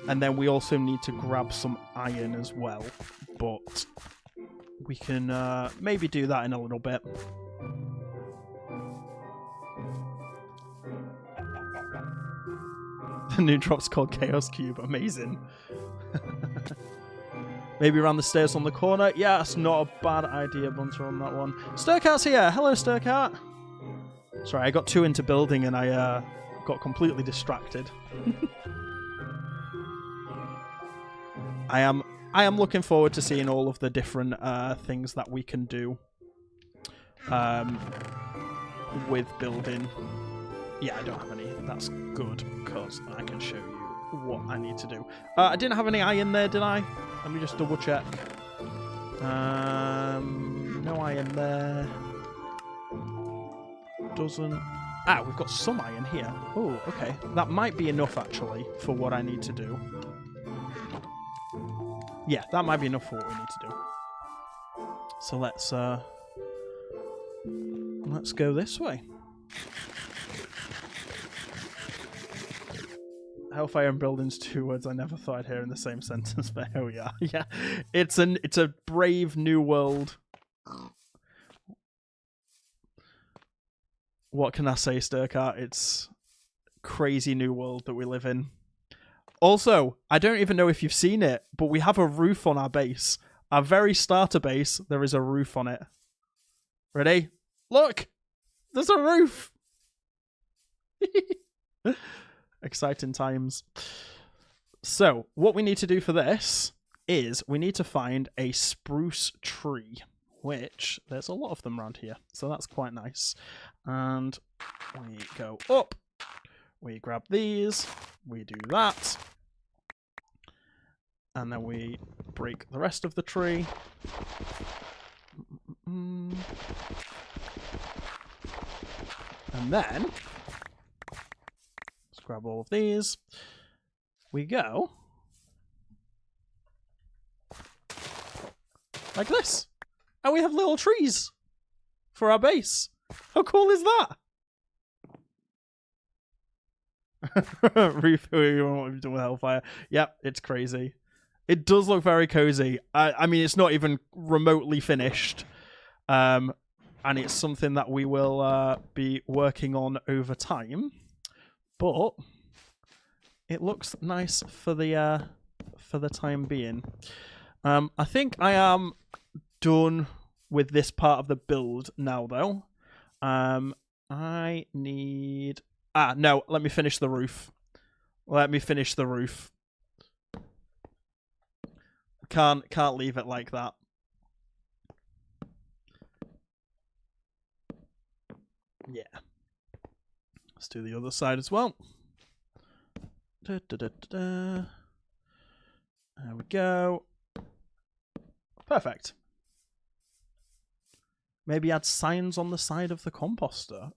And then we also need to grab some iron as well. But we can maybe do that in a little bit. The new drop's called Chaos Cube. Amazing. Maybe around the stairs on the corner. Yeah, that's not a bad idea, Bunter, on that one. Sturcat's here. Hello, Sturcat. Sorry, I got too into building and I got completely distracted. I am looking forward to seeing all of the different things that we can do with building. Yeah, I don't have any. That's good, because I can show you what I need to do. I didn't have any iron there, did I? Let me just double check. No iron there. Doesn't... Ah, we've got some iron here. Oh, okay. That might be enough, actually, for what I need to do. Yeah, that might be enough for what we need to do. So let's go this way. Hellfire and buildings, 2 words I never thought I'd hear in the same sentence, but here we are. Yeah, it's a brave new world. What can I say, Sturcat? It's crazy new world that we live in. Also, I don't even know if you've seen it, but we have a roof on our base. Our very starter base, there is a roof on it. Ready? Look! There's a roof! Exciting times. So, what we need to do for this is we need to find a spruce tree, which there's a lot of them around here, so that's quite nice. And we go up, we grab these, we do that, and then we break the rest of the tree. And then let's grab all of these. We go like this. And we have little trees for our base. How cool is that? Roof, what we've done with Hellfire. Yep, it's crazy. It does look very cozy. I mean, it's not even remotely finished. And it's something that we will be working on over time. But it looks nice for the time being. I think I am done with this part of the build now, though. I need... Ah, no, let me finish the roof. Let me finish the roof. Can't leave it like that. Yeah. Let's do the other side as well. Da, da, da, da, da. There we go. Perfect. Maybe add signs on the side of the composter.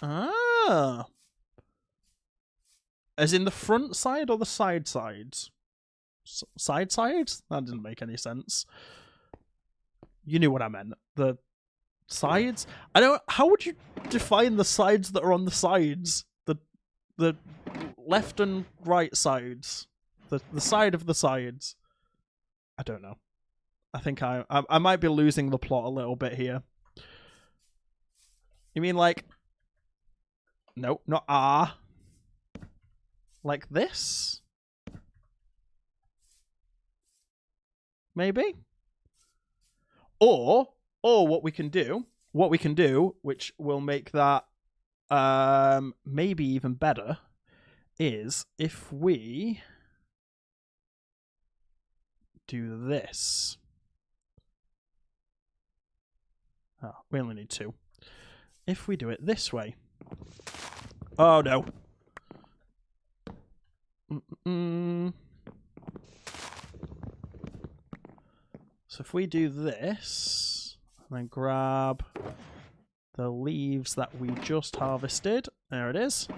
Ah. As in the front side or the side sides? Side sides? That didn't make any sense. You knew what I meant. The sides? I don't... How would you define the sides that are on the sides? The left and right sides. The side of the sides. I don't know. I think I might be losing the plot a little bit here. You mean like... No, not ah. Like this? Maybe? Or what we can do, which will make that maybe even better, is if we do this. Oh, we only need 2. If we do it this way. Oh, no. So if we do this, and then grab the leaves that we just harvested. There it is.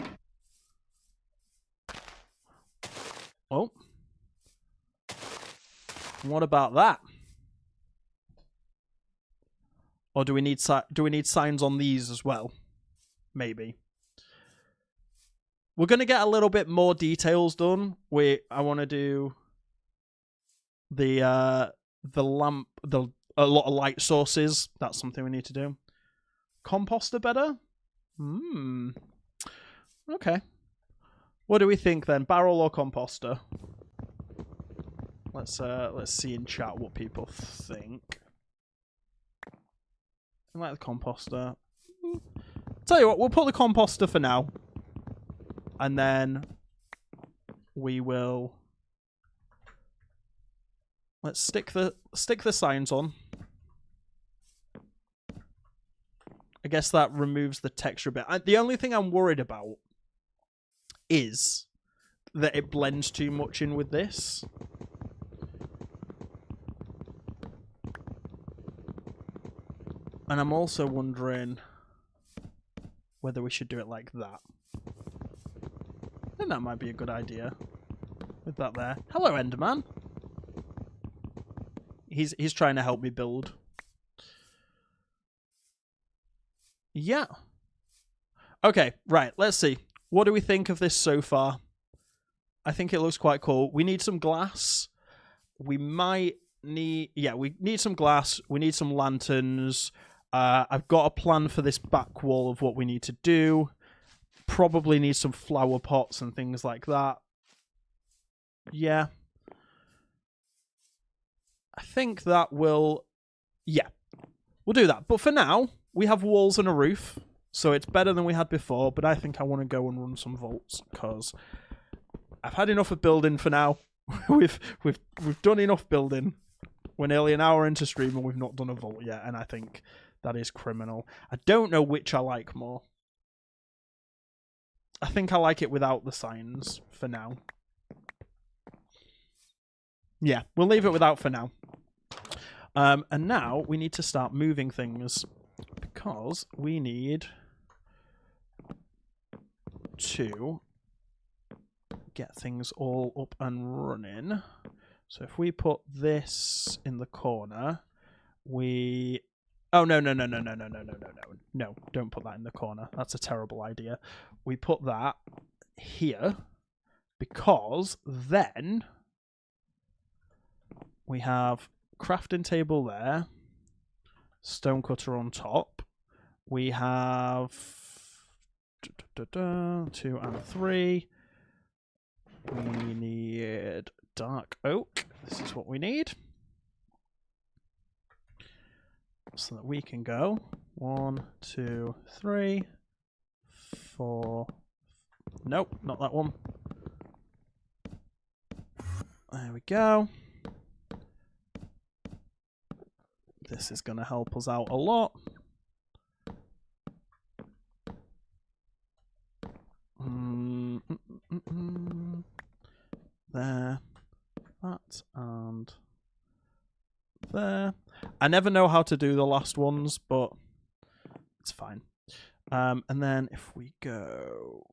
Oh. What about that? Or do we need signs on these as well? Maybe. We're going to get a little bit more details done. I want to do the lamp, a lot of light sources. That's something we need to do. Composter better? Okay. What do we think then? Barrel or composter? Let's see in chat what people think. I like the composter. Tell you what, we'll put the composter for now. And then we will... Let's stick the signs on. I guess that removes the texture a bit. The only thing I'm worried about is that it blends too much in with this. And I'm also wondering whether we should do it like that. I think that might be a good idea. With that there. Hello, Enderman. He's trying to help me build. Yeah. Okay, right, let's see. What do we think of this so far? I think it looks quite cool. We need some glass. We might need... Yeah, we need some glass. We need some lanterns. I've got a plan for this back wall of what we need to do. Probably need some flower pots and things like that. Yeah. I think that will... Yeah. We'll do that. But for now, we have walls and a roof. So it's better than we had before. But I think I want to go and run some vaults. Because I've had enough of building for now. We've done enough building. We're nearly an hour into stream and we've not done a vault yet. And I think that is criminal. I don't know which I like more. I think I like it without the signs for now. Yeah, we'll leave it without for now. And now we need to start moving things because we need to get things all up and running. So if we put this in the corner, we... Oh, no. No, don't put that in the corner. That's a terrible idea. We put that here because then we have crafting table there, stonecutter on top. We have 2 and 3. We need dark oak. This is what we need. So that we can go 1, 2, 3, 4. Nope, not that one. There we go. This is going to help us out a lot. There. That and there. I never know how to do the last ones, but it's fine. And then if we go...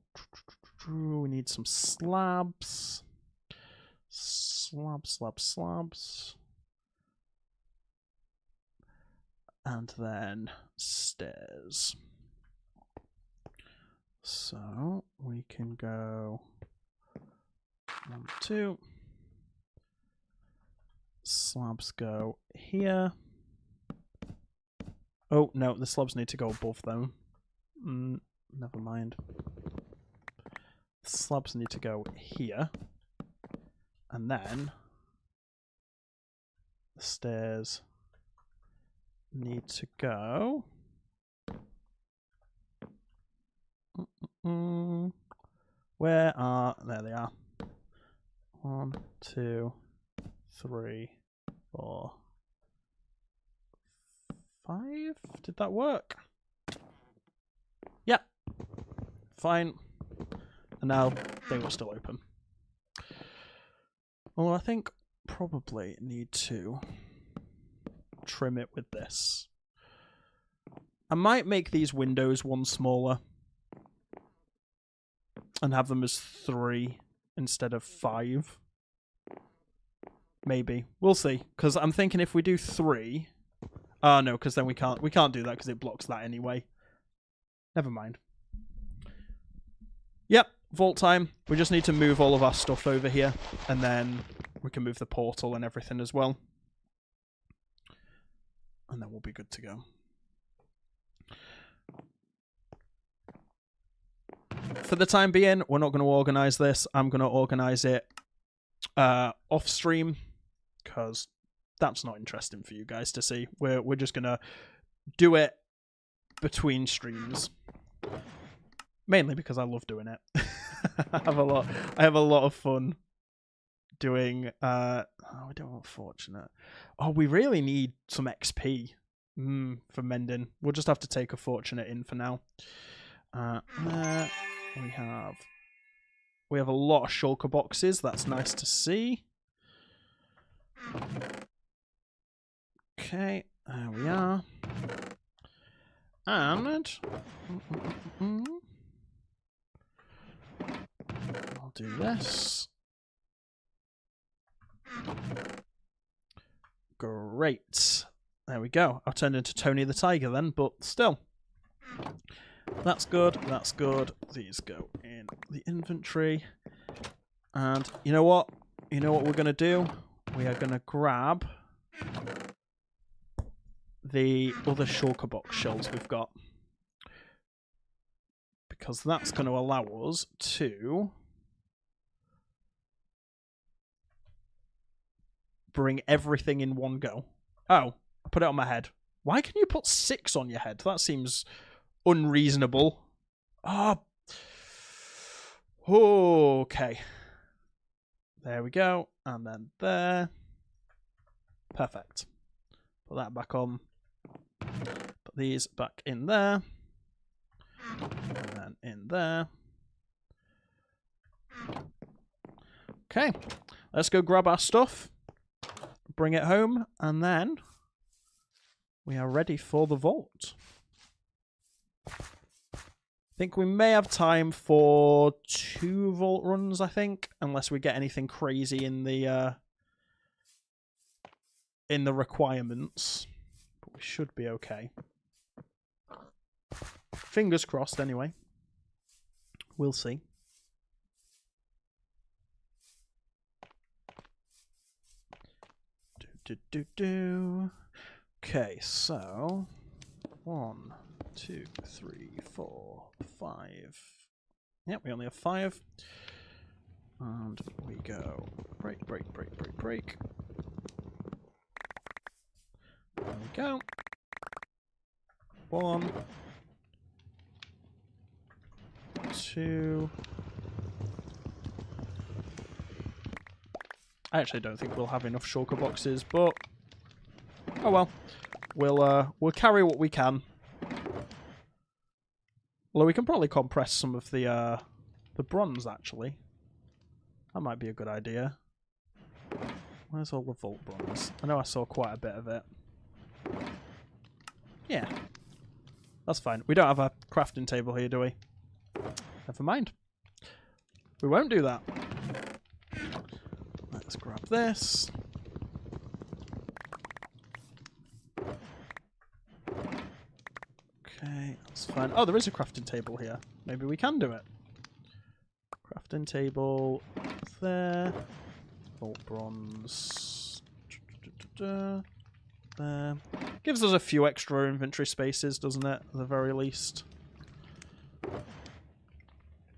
We need some slabs. Slabs. And then stairs. So we can go 1, 2. Slabs go here. Oh, no, the slabs need to go above them. Never mind. The slabs need to go here. And then the stairs need to go... Where are... There they are. 1, 2, 3, 4, 5. Did that work? Yep. Fine. And now they will still open. Although I think probably need to trim it with this. I might make these windows one smaller and have them as 3 instead of 5. Maybe. We'll see. Because I'm thinking if we do 3... Oh, no, because then we can't do that because it blocks that anyway. Never mind. Yep, vault time. We just need to move all of our stuff over here. And then we can move the portal and everything as well. And then we'll be good to go. For the time being, we're not going to organise this. I'm going to organise it off stream because that's not interesting for you guys to see. We're just going to do it between streams, mainly because I love doing it. I have a lot of fun doing. Oh, we don't want fortunate. Oh, we really need some XP for mending. We'll just have to take a fortunate in for now. There we have a lot of shulker boxes. That's nice to see. Okay, there we are. And I'll do this. Great. There we go. I've turned into Tony the Tiger then, but still. That's good. That's good. These go in the inventory. And you know what? You know what we're going to do? We are going to grab the other shulker box shells we've got. Because that's going to allow us to bring everything in one go. Oh, I put it on my head. Why can you put 6 on your head? That seems unreasonable. Oh. Okay. There we go. And then there. Perfect. Put that back on. Put these back in there. And then in there. Okay. Let's go grab our stuff. Bring it home. And then we are ready for the vault. I think we may have time for 2 vault runs, I think, unless we get anything crazy in the requirements. But we should be okay. Fingers crossed, anyway. We'll see. Okay, so 1, 2, 3, 4, 5. Yep, we only have 5. And we go break, break, break, break, break. There we go. 1, 2. I actually don't think we'll have enough shulker boxes, but oh well. We'll carry what we can. Although we can probably compress some of the bronze, actually. That might be a good idea. Where's all the vault bronze? I know I saw quite a bit of it. Yeah. That's fine. We don't have a crafting table here, do we? Never mind. We won't do that. Let's grab this. Okay, that's fine. Oh, there is a crafting table here. Maybe we can do it. Crafting table there. Vault bronze. There. Gives us a few extra inventory spaces, doesn't it? At the very least.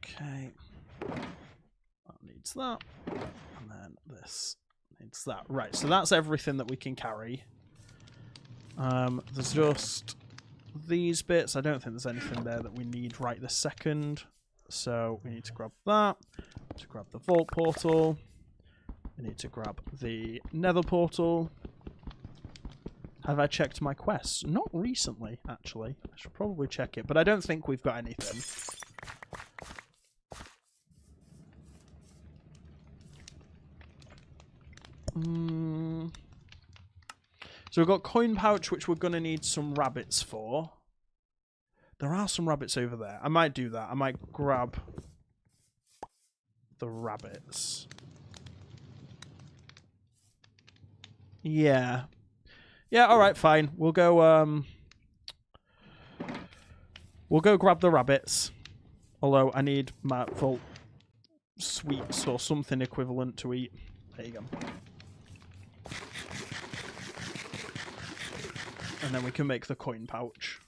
Okay. That needs that. And then this needs that. Right, so that's everything that we can carry. There's just these bits. I don't think there's anything there that we need right this second. So we need to grab that. To grab the vault portal. We need to grab the nether portal. Have I checked my quests? Not recently, actually. I should probably check it, but I don't think we've got anything. So we've got coin pouch, which we're going to need some rabbits for. There are some rabbits over there. I might do that. I might grab the rabbits. Yeah. Yeah, alright, fine. We'll go grab the rabbits. Although I need my vault sweets or something equivalent to eat. There you go. And then we can make the coin pouch.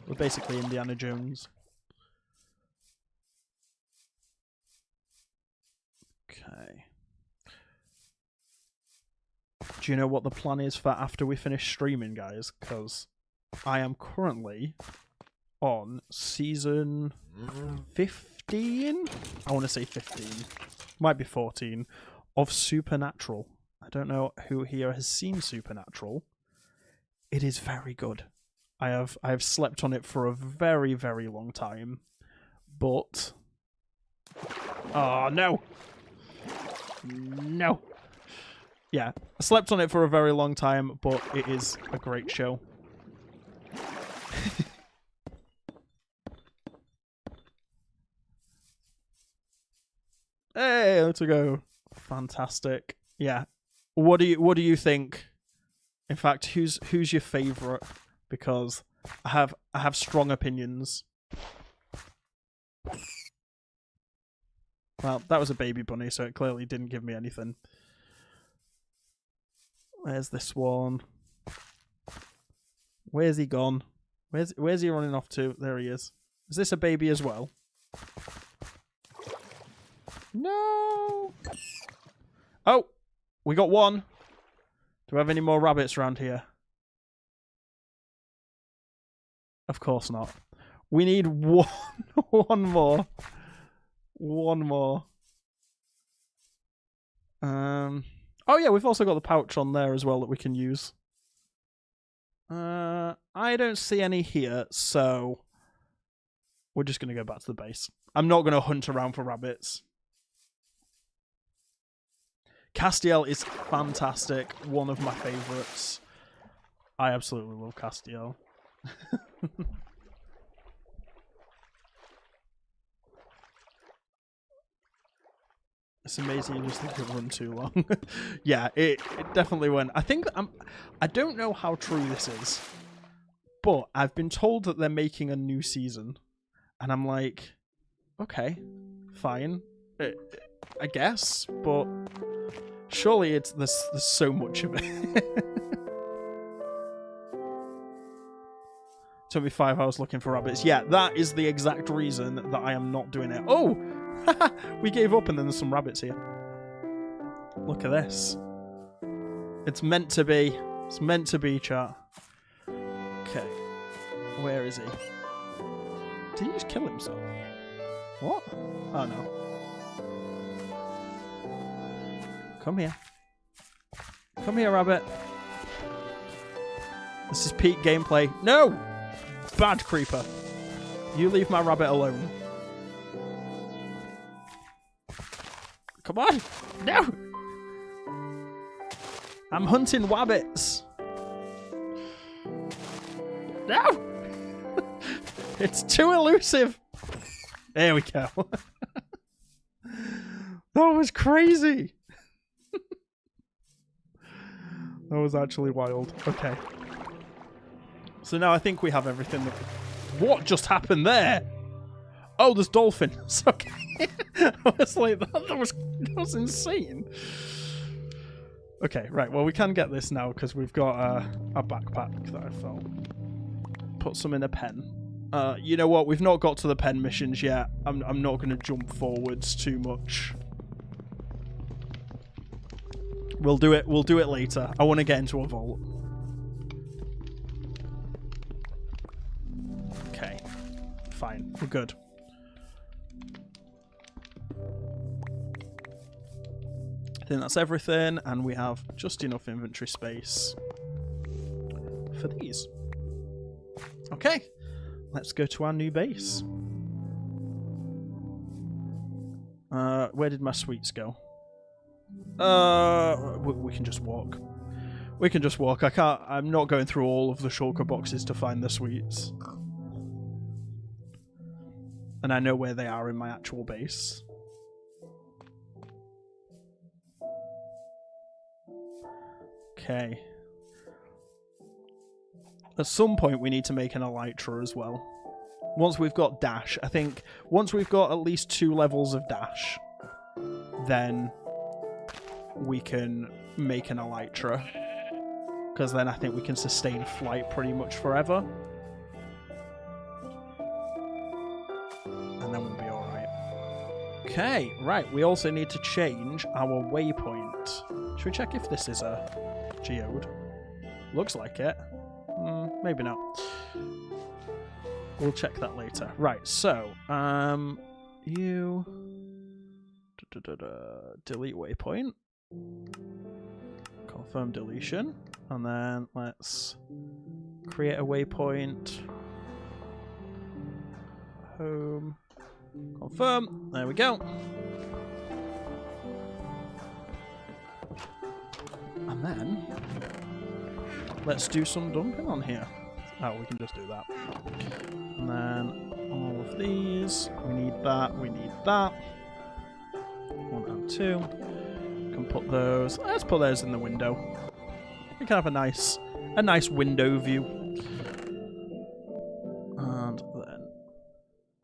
We're basically Indiana Jones. Okay. Do you know what the plan is for after we finish streaming, guys? Because I am currently on season 15? I want to say 15. Might be 14. Of Supernatural. I don't know who here has seen Supernatural. It is very good. I have slept on it for a very, very long time. But... oh, no! No! Yeah, I slept on it for a very long time, but it is a great show. Hey, let's go. Fantastic. Yeah. What do you think? In fact, who's your favourite? Because I have strong opinions. Well, that was a baby bunny, so it clearly didn't give me anything. Where's this one? Where's he gone? Where's he running off to? There he is. Is this a baby as well? No! Oh! We got one. Do we have any more rabbits around here? Of course not. We need one, one more. One more. Oh yeah, we've also got the pouch on there as well that we can use. I don't see any here, so we're just going to go back to the base. I'm not going to hunt around for rabbits. Castiel is fantastic. One of my favourites. I absolutely love Castiel. It's amazing you just let it run too long. Yeah, it definitely went. I don't know how true this is, but I've been told that they're making a new season. And I'm like, okay, fine. I guess, but surely there's so much of it. Took me 5 hours looking for rabbits. Yeah, that is the exact reason that I am not doing it. Oh! We gave up and then there's some rabbits here. Look at this. It's meant to be. It's meant to be, chat. Okay. Where is he? Did he just kill himself? What? Oh, no. Come here. Come here, rabbit. This is peak gameplay. No! Bad creeper. You leave my rabbit alone. Come on! No! I'm hunting wabbits. No! It's too elusive. There we go. That was crazy. That was actually wild. Okay. So now I think we have everything that... What just happened there? Oh, there's dolphins. Okay. I was like, that was insane. Okay, right. Well, we can get this now because we've got a backpack that I found. Put some in a pen. You know what? We've not got to the pen missions yet. I'm not going to jump forwards too much. We'll do it later. I want to get into a vault. Okay. Fine. We're good. I think that's everything, and we have just enough inventory space for these. Okay, let's go to our new base. Where did my sweets go? We can just walk. We can just walk. I'm not going through all of the shulker boxes to find the sweets. And I know where they are in my actual base. Okay. At some point we need to make an elytra as well. Once we've got dash, I think once we've got at least 2 levels of dash, then we can make an elytra. because then I think we can sustain flight pretty much forever. And then we'll be alright. Okay, right, we also need to change our waypoint. Should we check if this is a geode? Looks like it. Maybe not. We'll check that later. Right, so, you... delete waypoint. Confirm deletion. And then let's create a waypoint. Home. Confirm. There we go. And then let's do some dumping on here. Oh, we can just do that. And then all of these. We need that. We need that. 1 and 2. Can put those. Let's put those in the window. We can have a nice window view. And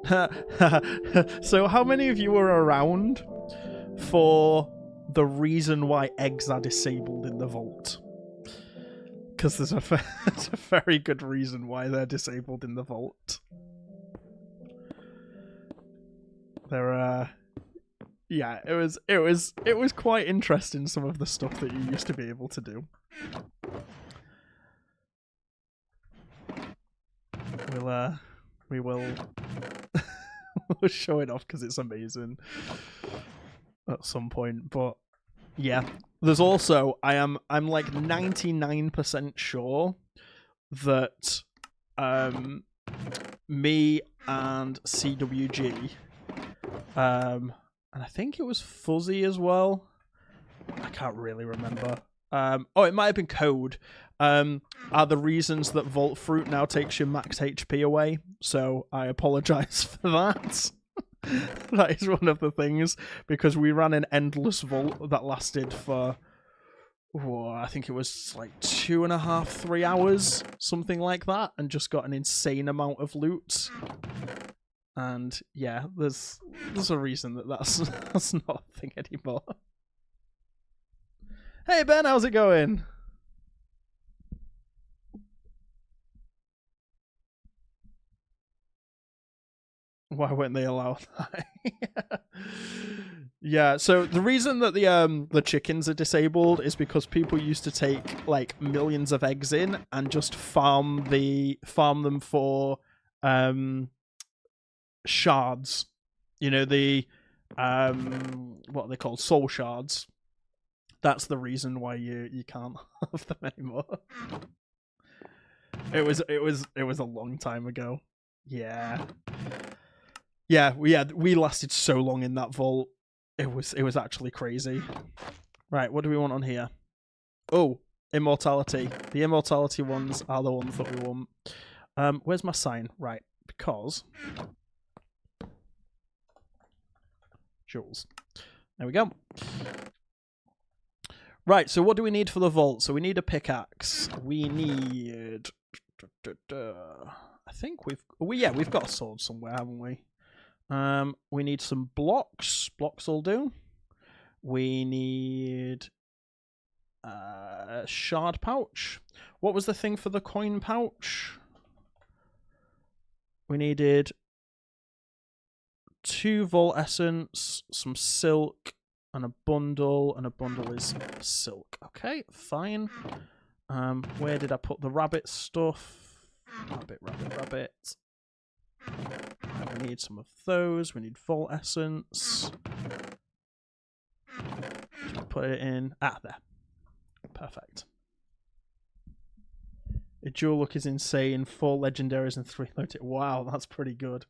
then so how many of you were around for the reason why eggs are disabled in the vault? Because there's a very good reason why they're disabled in the vault. There yeah, it was quite interesting, some of the stuff that you used to be able to do. We will we'll show it off because it's amazing at some point. But yeah, there's also I'm like 99% sure that me and CWG and I think it was Fuzzy as well. I can't really remember. Oh, it might have been Code. Are the reasons that Vault Fruit now takes your max HP away. So I apologise for that. That is one of the things, because we ran an endless vault that lasted for, I think it was like 2.5, 3 hours, something like that, and just got an insane amount of loot. And yeah, there's a reason that's not a thing anymore. Hey Ben, how's it going? Why weren't they allowed that? Yeah, so the reason that the chickens are disabled is because people used to take like millions of eggs in and just farm them for shards. You know, the what are they called? Soul shards. That's the reason why you can't have them anymore. It was a long time ago. Yeah. Yeah, we lasted so long in that vault. It was actually crazy. Right, what do we want on here? Oh, immortality. The immortality ones are the ones that we want. Where's my sign? Right, because jewels. There we go. Right, so what do we need for the vault? So we need a pickaxe. We need I think we've got a sword somewhere, haven't we? We need some blocks. Blocks will do. We need a shard pouch. What was the thing for the coin pouch? We needed 2 vault essence, some silk, and a bundle is silk. Okay, fine. Where did I put the rabbit stuff? Rabbit. We need some of those. We need vault essence. Put it in. There. Perfect. The jewel look is insane. 4 legendaries and 3 loaded. Wow, that's pretty good.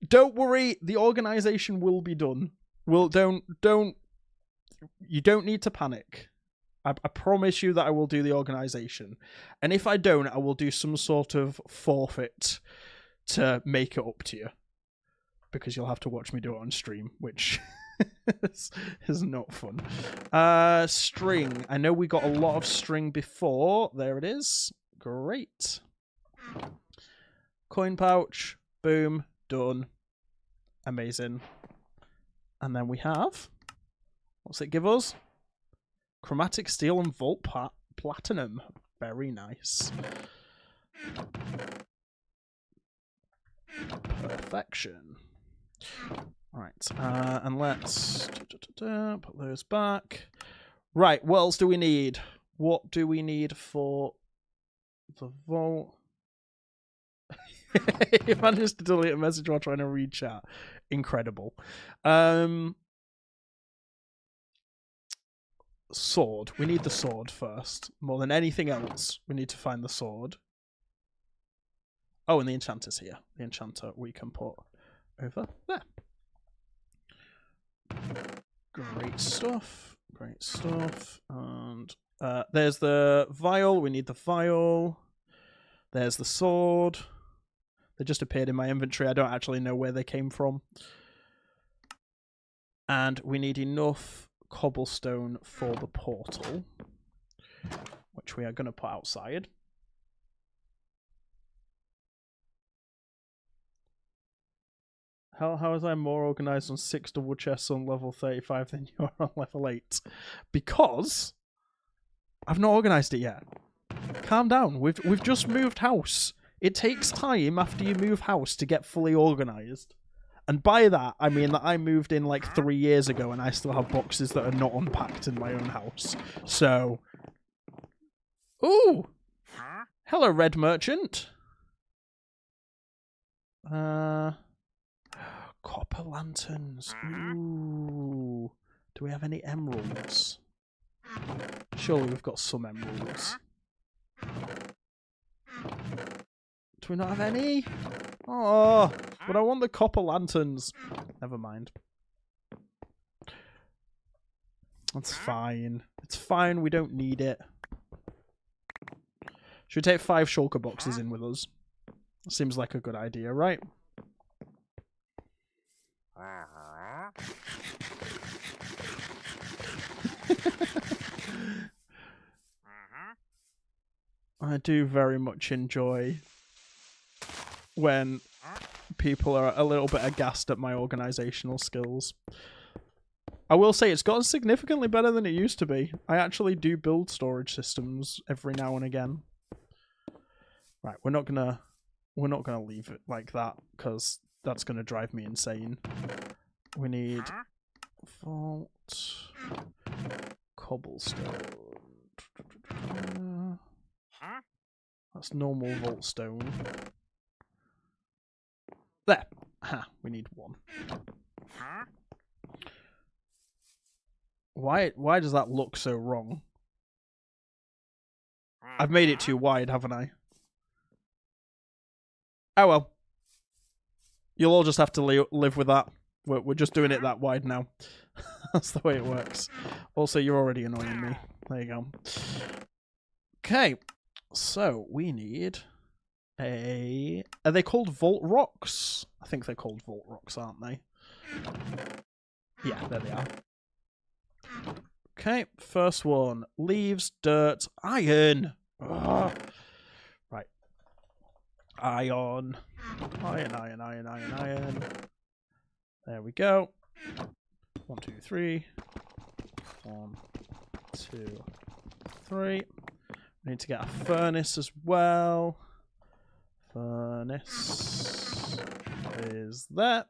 Don't worry, the organization will be done. You don't need to panic. I promise you that I will do the organization. And if I don't, I will do some sort of forfeit to make it up to you. Because you'll have to watch me do it on stream, which is not fun. String. I know we got a lot of string before. There it is. Great. Coin pouch. Boom. Done. Amazing. And then we have... What's it give us? Chromatic steel and vault platinum. Very nice. Perfection. Right, and let's put those back. Right, what else do we need? What do we need for the vault? He managed to delete a message while trying to read chat. Incredible. Sword. We need the sword first. More than anything else, we need to find the sword. Oh, and the enchanter's here. The enchanter we can put over there. Great stuff. Great stuff. And there's the vial. We need the vial. There's the sword. They just appeared in my inventory. I don't actually know where they came from. And we need enough cobblestone for the portal, which we are going to put outside. How is I more organised on 6 double chests on level 35 than you are on level 8? Because I've not organised it yet. Calm down. We've just moved house. It takes time after you move house to get fully organised. And by that, I mean that I moved in like 3 years ago and I still have boxes that are not unpacked in my own house. So... Ooh! Hello, Red Merchant. Copper lanterns. Ooh. Do we have any emeralds? Surely we've got some emeralds. Do we not have any? Oh, but I want the copper lanterns. Never mind. That's fine. It's fine, we don't need it. Should we take 5 shulker boxes in with us? Seems like a good idea, right? I do very much enjoy when people are a little bit aghast at my organisational skills. I will say it's gotten significantly better than it used to be. I actually do build storage systems every now and again. Right, we're not gonna leave it like that because that's gonna drive me insane. We need vault, cobblestone. That's normal vault stone. There. Ha, we need 1. Why does that look so wrong? I've made it too wide, haven't I? Oh well. You'll all just have to live with that. We're just doing it that wide now. That's the way it works. Also, you're already annoying me. There you go. Okay. So, we need a... Are they called Vault Rocks? I think they're called Vault Rocks, aren't they? Yeah, there they are. Okay, first one. Leaves, dirt, iron. Ugh. Right. Iron. Iron. There we go. 1, 2, 3. 1, 2, 3. We need to get a furnace as well. Furnace is there.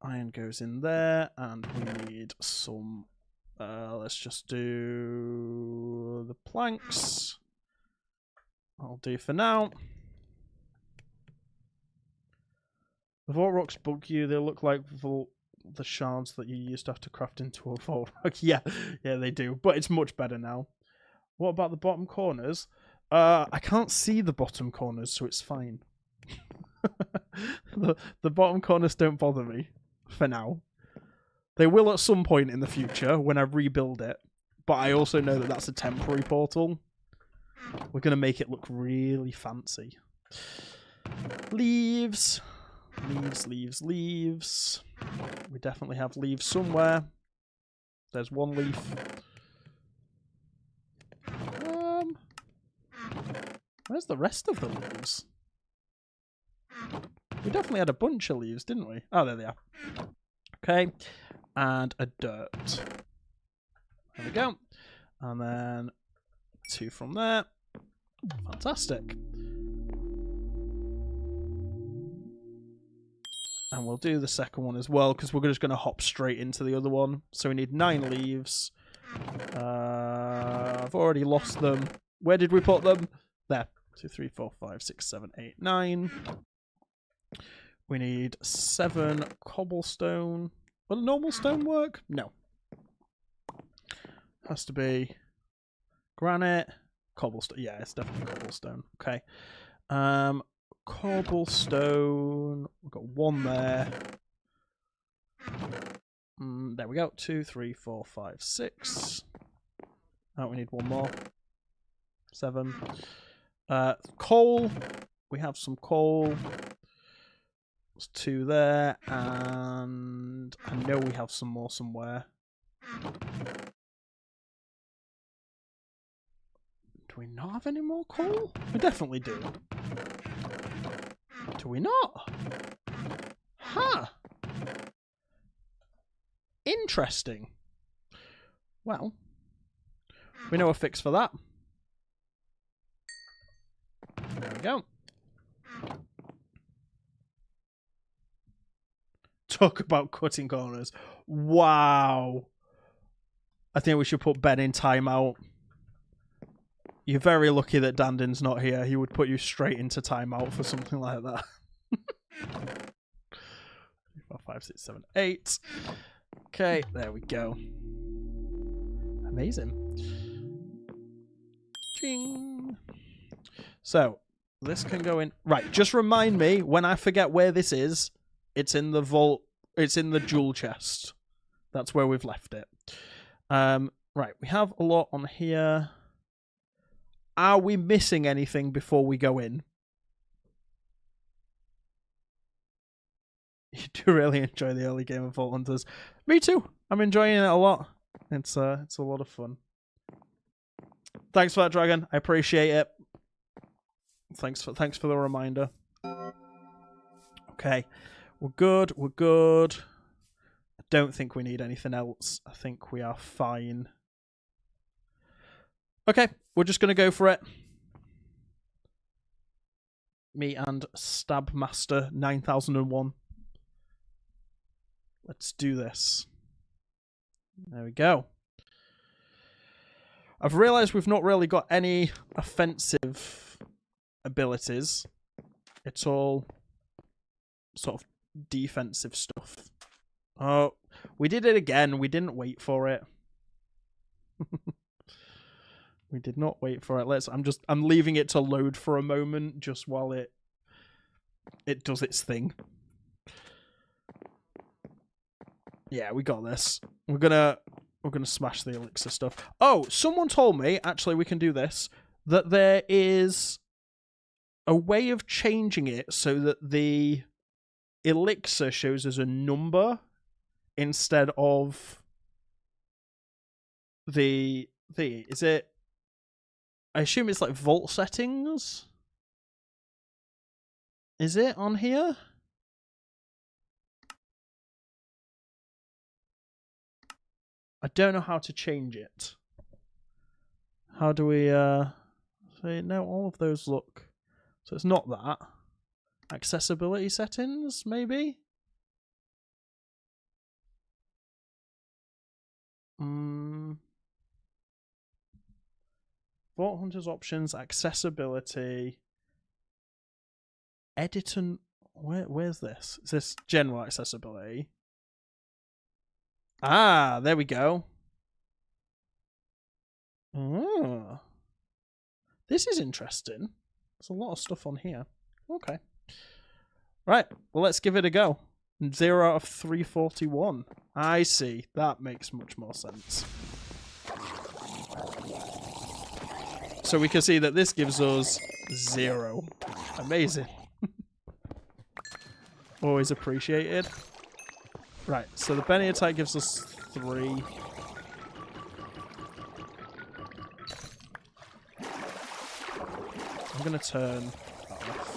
Iron goes in there, and we need some... let's just do the planks. I'll do for now. The vault rocks bug you. They look like the shards that you used to have to craft into a vault rock. Yeah, they do. But it's much better now. What about the bottom corners? I can't see the bottom corners, so it's fine. The bottom corners don't bother me for now. They will at some point in the future when I rebuild it. But I also know that that's a temporary portal. We're going to make it look really fancy. Leaves. Leaves. We definitely have leaves somewhere. There's 1 leaf. Where's the rest of the leaves? We definitely had a bunch of leaves, didn't we? Oh, there they are. Okay. And a dirt. There we go. And then 2 from there. Fantastic. And we'll do the second one as well, because we're just going to hop straight into the other one. So we need 9 leaves. I've already lost them. Where did we put them? There. 2, 3, 4, 5, 6, 7, 8, 9. We need 7 cobblestone. Will normal stone work? No. Has to be granite, cobblestone. Yeah, it's definitely cobblestone. Okay. Cobblestone. We've got 1 there. There we go. 2, 3, 4, 5, 6. Oh, we need 1 more. 7. Coal. We have some coal. There's 2 there, and I know we have some more somewhere. Do we not have any more coal? We definitely do. Do we not? Huh. Interesting. Well, we know a fix for that. There we go. Talk about cutting corners. Wow. I think we should put Ben in timeout. You're very lucky that Dandin's not here. He would put you straight into timeout for something like that. 4, 5, 6, 7, 8. Okay, there we go. Amazing. Ching. So, this can go in... Right, just remind me, when I forget where this is, it's in the vault. It's in the jewel chest. That's where we've left it. Right, we have a lot on here. Are we missing anything before we go in? You do really enjoy the early game of Vault Hunters. Me too. I'm enjoying it a lot. It's a lot of fun. Thanks for that, Dragon. I appreciate it. Thanks for the reminder. Okay. We're good. We're good. I don't think we need anything else. I think we are fine. Okay. We're just going to go for it. Me and Stabmaster 9001. Let's do this. There we go. I've realised we've not really got any offensive abilities. It's all sort of defensive stuff. Oh, we did it again. We didn't wait for it. We did not wait for it. I'm leaving it to load for a moment just while it does its thing. Yeah, we got this. We're gonna smash the elixir stuff. Oh, someone told me, actually we can do this, that there is a way of changing it so that the elixir shows as a number instead of the is it, I assume it's like vault settings? Is it on here? I don't know how to change it. How do we say no? All of those look. So it's not that. Accessibility settings, maybe? Vault Hunters options, accessibility. Edit and... Where's this? Is this general accessibility? Ah, there we go. Oh. This is interesting. There's a lot of stuff on here. Okay. Right, well, let's give it a go. 0 out of 341. I see. That makes much more sense. So we can see that this gives us 0. Amazing. Always appreciated. Right, so the Benny attack gives us 3. I'm going to turn that off.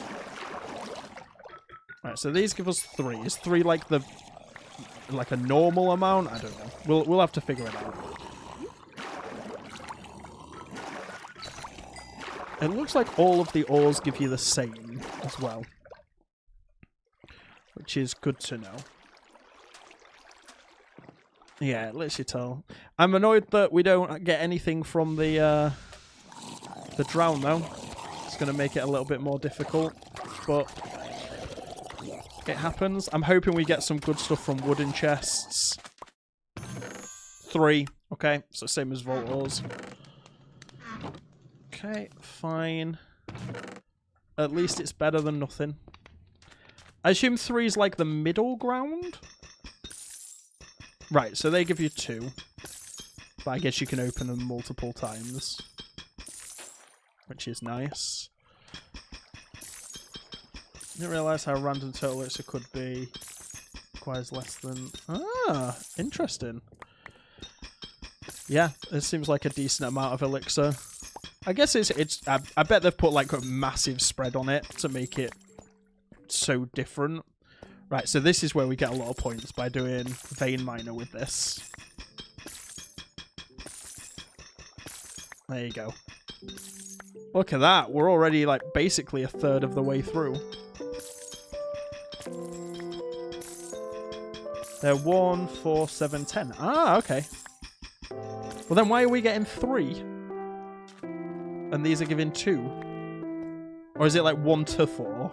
Right, so these give us 3. Is 3 like a normal amount? I don't know. We'll have to figure it out. It looks like all of the ores give you the same as well, which is good to know. Yeah, it lets you tell. I'm annoyed that we don't get anything from the drown, though. It's going to make it a little bit more difficult, but it happens. I'm hoping we get some good stuff from wooden chests. 3. Okay, so same as vault ores. Okay, fine. At least it's better than nothing. I assume 3 is like the middle ground? Right, so they give you 2. But I guess you can open them multiple times. Which is nice. Didn't realise how random total elixir could be. Requires less than... Ah, interesting. Yeah, it seems like a decent amount of elixir. I guess it's I bet they've put like a massive spread on it to make it so different. Right, so this is where we get a lot of points by doing vein miner with this. There you go. Look at that. We're already like basically a third of the way through. They're 1, 4, 7, 10. Ah, okay. Well then why are we getting 3? And these are giving 2? Or is it like 1 to 4?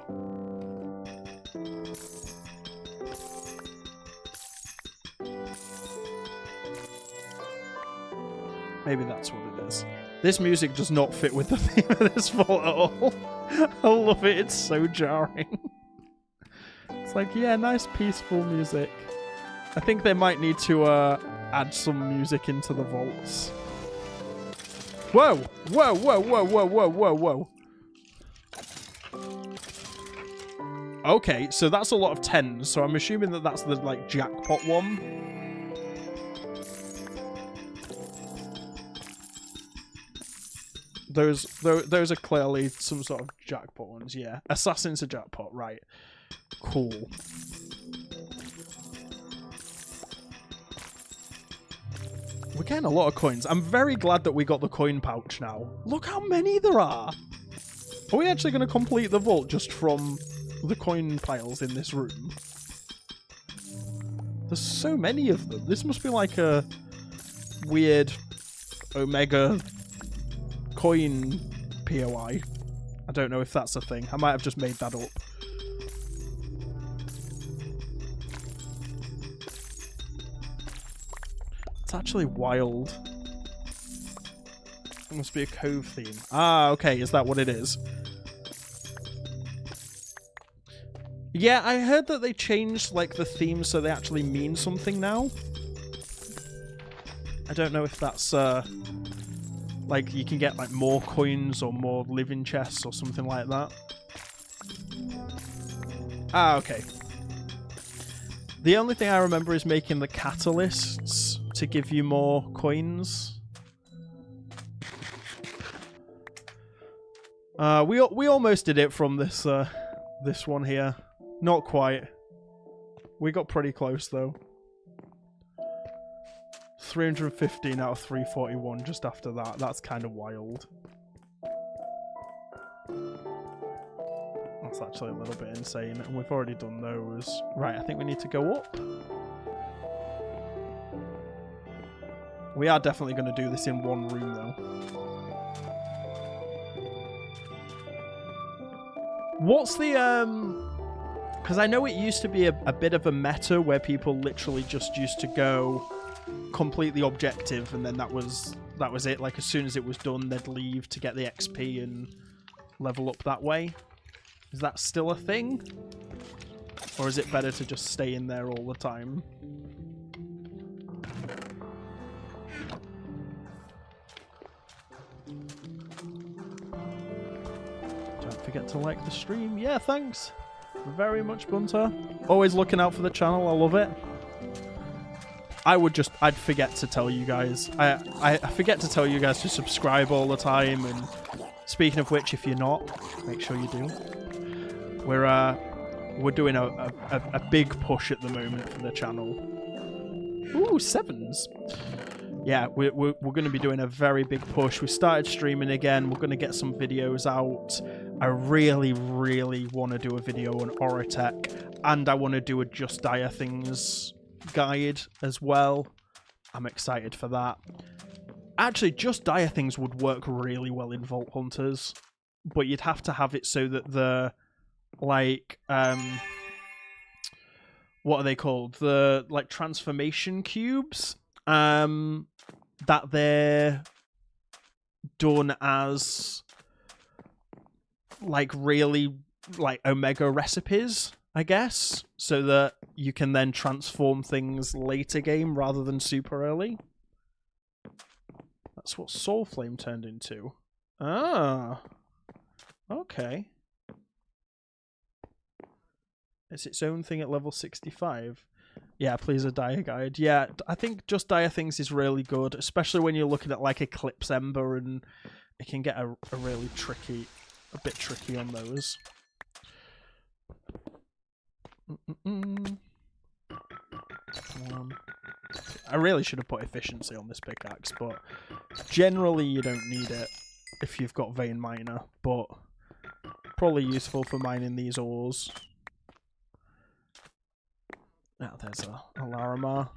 Maybe that's what it is. This music does not fit with the theme of this vault at all. I love it. It's so jarring. It's like, yeah, nice peaceful music. I think they might need to add some music into the vaults. Whoa! Whoa, whoa, whoa, whoa, whoa, whoa, whoa. Okay, so that's a lot of 10s, so I'm assuming that that's the, like, jackpot one. Those are clearly some sort of jackpot ones, yeah. Assassin's a jackpot, right. Cool. We're getting a lot of coins. I'm very glad that we got the coin pouch now. Look how many there are. Are we actually going to complete the vault just from the coin piles in this room? There's so many of them. This must be like a weird Omega coin POI. I don't know if that's a thing. I might have just made that up. It's actually wild. It must be a cove theme. Ah, okay. Is that what it is? Yeah, I heard that they changed like the themes so they actually mean something now. I don't know if that's like you can get like more coins or more living chests or something like that. Ah, okay. The only thing I remember is making the catalysts to give you more coins. We almost did it from this this one here. Not quite. We got pretty close though. 315 out of 341 just after that. That's kind of wild. That's actually a little bit insane, and we've already done those. Right, I think we need to go up. We are definitely going to do this in one room, though. What's the, because I know it used to be a bit of a meta where people literally just used to go complete the objective, and then that was it. Like, as soon as it was done, they'd leave to get the XP and level up that way. Is that still a thing? Or is it better to just stay in there all the time? Don't forget to like the stream. Yeah, thanks very much, Bunter. Always looking out for the channel. I love it. I'd forget to tell you guys. I forget to tell you guys to subscribe all the time. And speaking of which, if you're not, make sure you do. We're doing a big push at the moment for the channel. Ooh, 7s. yeah, we're going to be doing a very big push. We started streaming again. We're going to get some videos out. I really, really want to do a video on Oratech, and I want to do a Just Dire Things guide as well. I'm excited for that. Actually, Just Dire Things would work really well in Vault Hunters, but you'd have to have it so that the, like, what are they called? The, like, transformation cubes, that they're done as, like, really, like, Omega recipes, I guess, so that you can then transform things later game rather than super early. That's what Soul Flame turned into. Ah, okay. It's its own thing at level 65. Yeah, please, a Dire Guide. Yeah, I think Just Dire Things is really good, especially when you're looking at, like, Eclipse Ember, and it can get a really tricky, a bit tricky on those. Come on. I really should have put efficiency on this pickaxe, but generally you don't need it if you've got Vein Miner, but probably useful for mining these ores. Now there's a Larimar.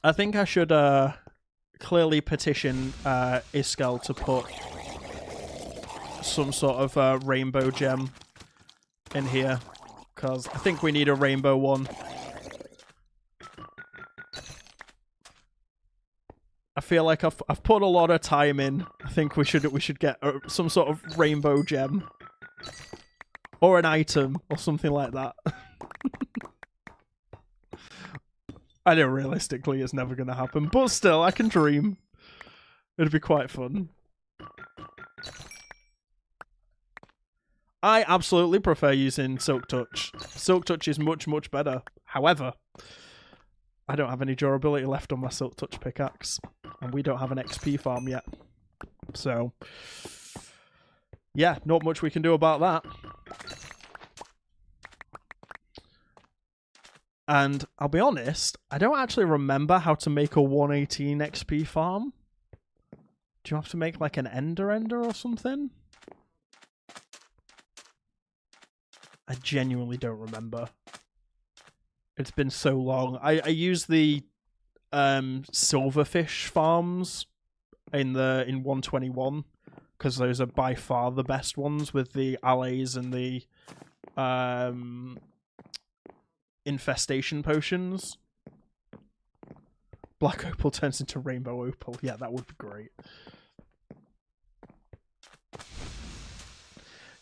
I think I should clearly petition Iskel to put some sort of rainbow gem in here, because I think we need a rainbow one. I feel like I've put a lot of time in. I think we should get some sort of rainbow gem or an item or something like that. I know realistically it's never going to happen, but still, I can dream. It'd be quite fun. I absolutely prefer using Silk Touch. Silk Touch is much, much better. However, I don't have any durability left on my Silk Touch pickaxe, and we don't have an XP farm yet. So, yeah, not much we can do about that. And I'll be honest, I don't actually remember how to make a 118 XP farm. Do you have to make like an Ender or something? I genuinely don't remember. It's been so long. I use the silverfish farms in 121 because those are by far the best ones with the allays and the infestation potions. Black opal turns into rainbow opal. Yeah, that would be great.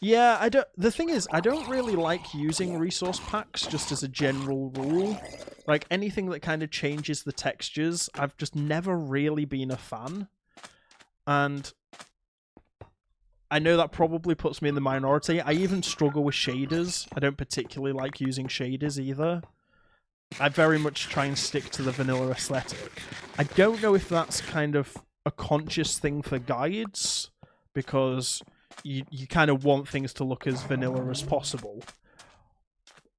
Yeah, the thing is, I don't really like using resource packs just as a general rule. Like, anything that kind of changes the textures, I've just never really been a fan. And I know that probably puts me in the minority. I even struggle with shaders. I don't particularly like using shaders either. I very much try and stick to the vanilla aesthetic. I don't know if that's kind of a conscious thing for guides, because you kind of want things to look as vanilla as possible.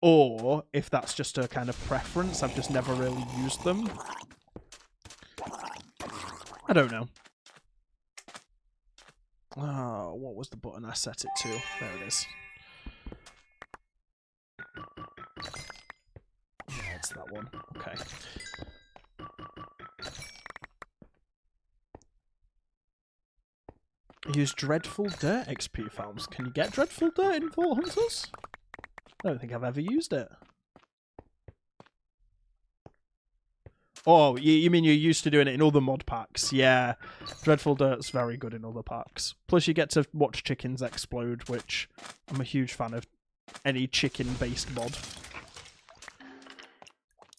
Or if that's just a kind of preference, I've just never really used them. I don't know. Oh, what was the button I set it to? There it is. Yeah, it's that one. Okay. Use Dreadful Dirt XP farms. Can you get Dreadful Dirt in Vault Hunters? I don't think I've ever used it. Oh, you mean you're used to doing it in other mod packs? Yeah, Dreadful Dirt's very good in other packs. Plus you get to watch chickens explode, which I'm a huge fan of any chicken-based mod.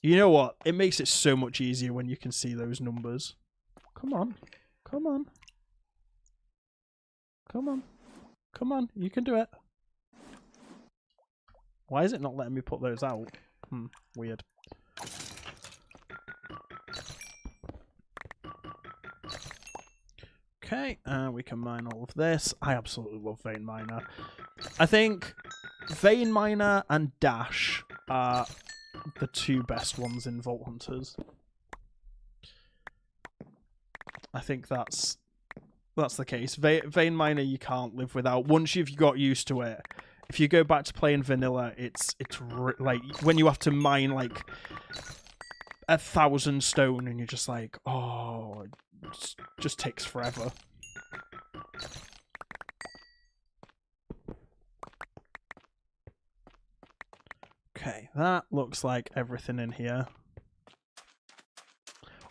You know what? It makes it so much easier when you can see those numbers. Come on. Come on. Come on. Come on. You can do it. Why is it not letting me put those out? Weird. Okay, we can mine all of this. I absolutely love Vein Miner. I think Vein Miner and Dash are the two best ones in Vault Hunters. I think that's the case. Vein Miner you can't live without. Once you've got used to it, if you go back to playing vanilla, it's like when you have to mine like 1,000 stone and you're just like, oh, it just takes forever. Okay, that looks like everything in here.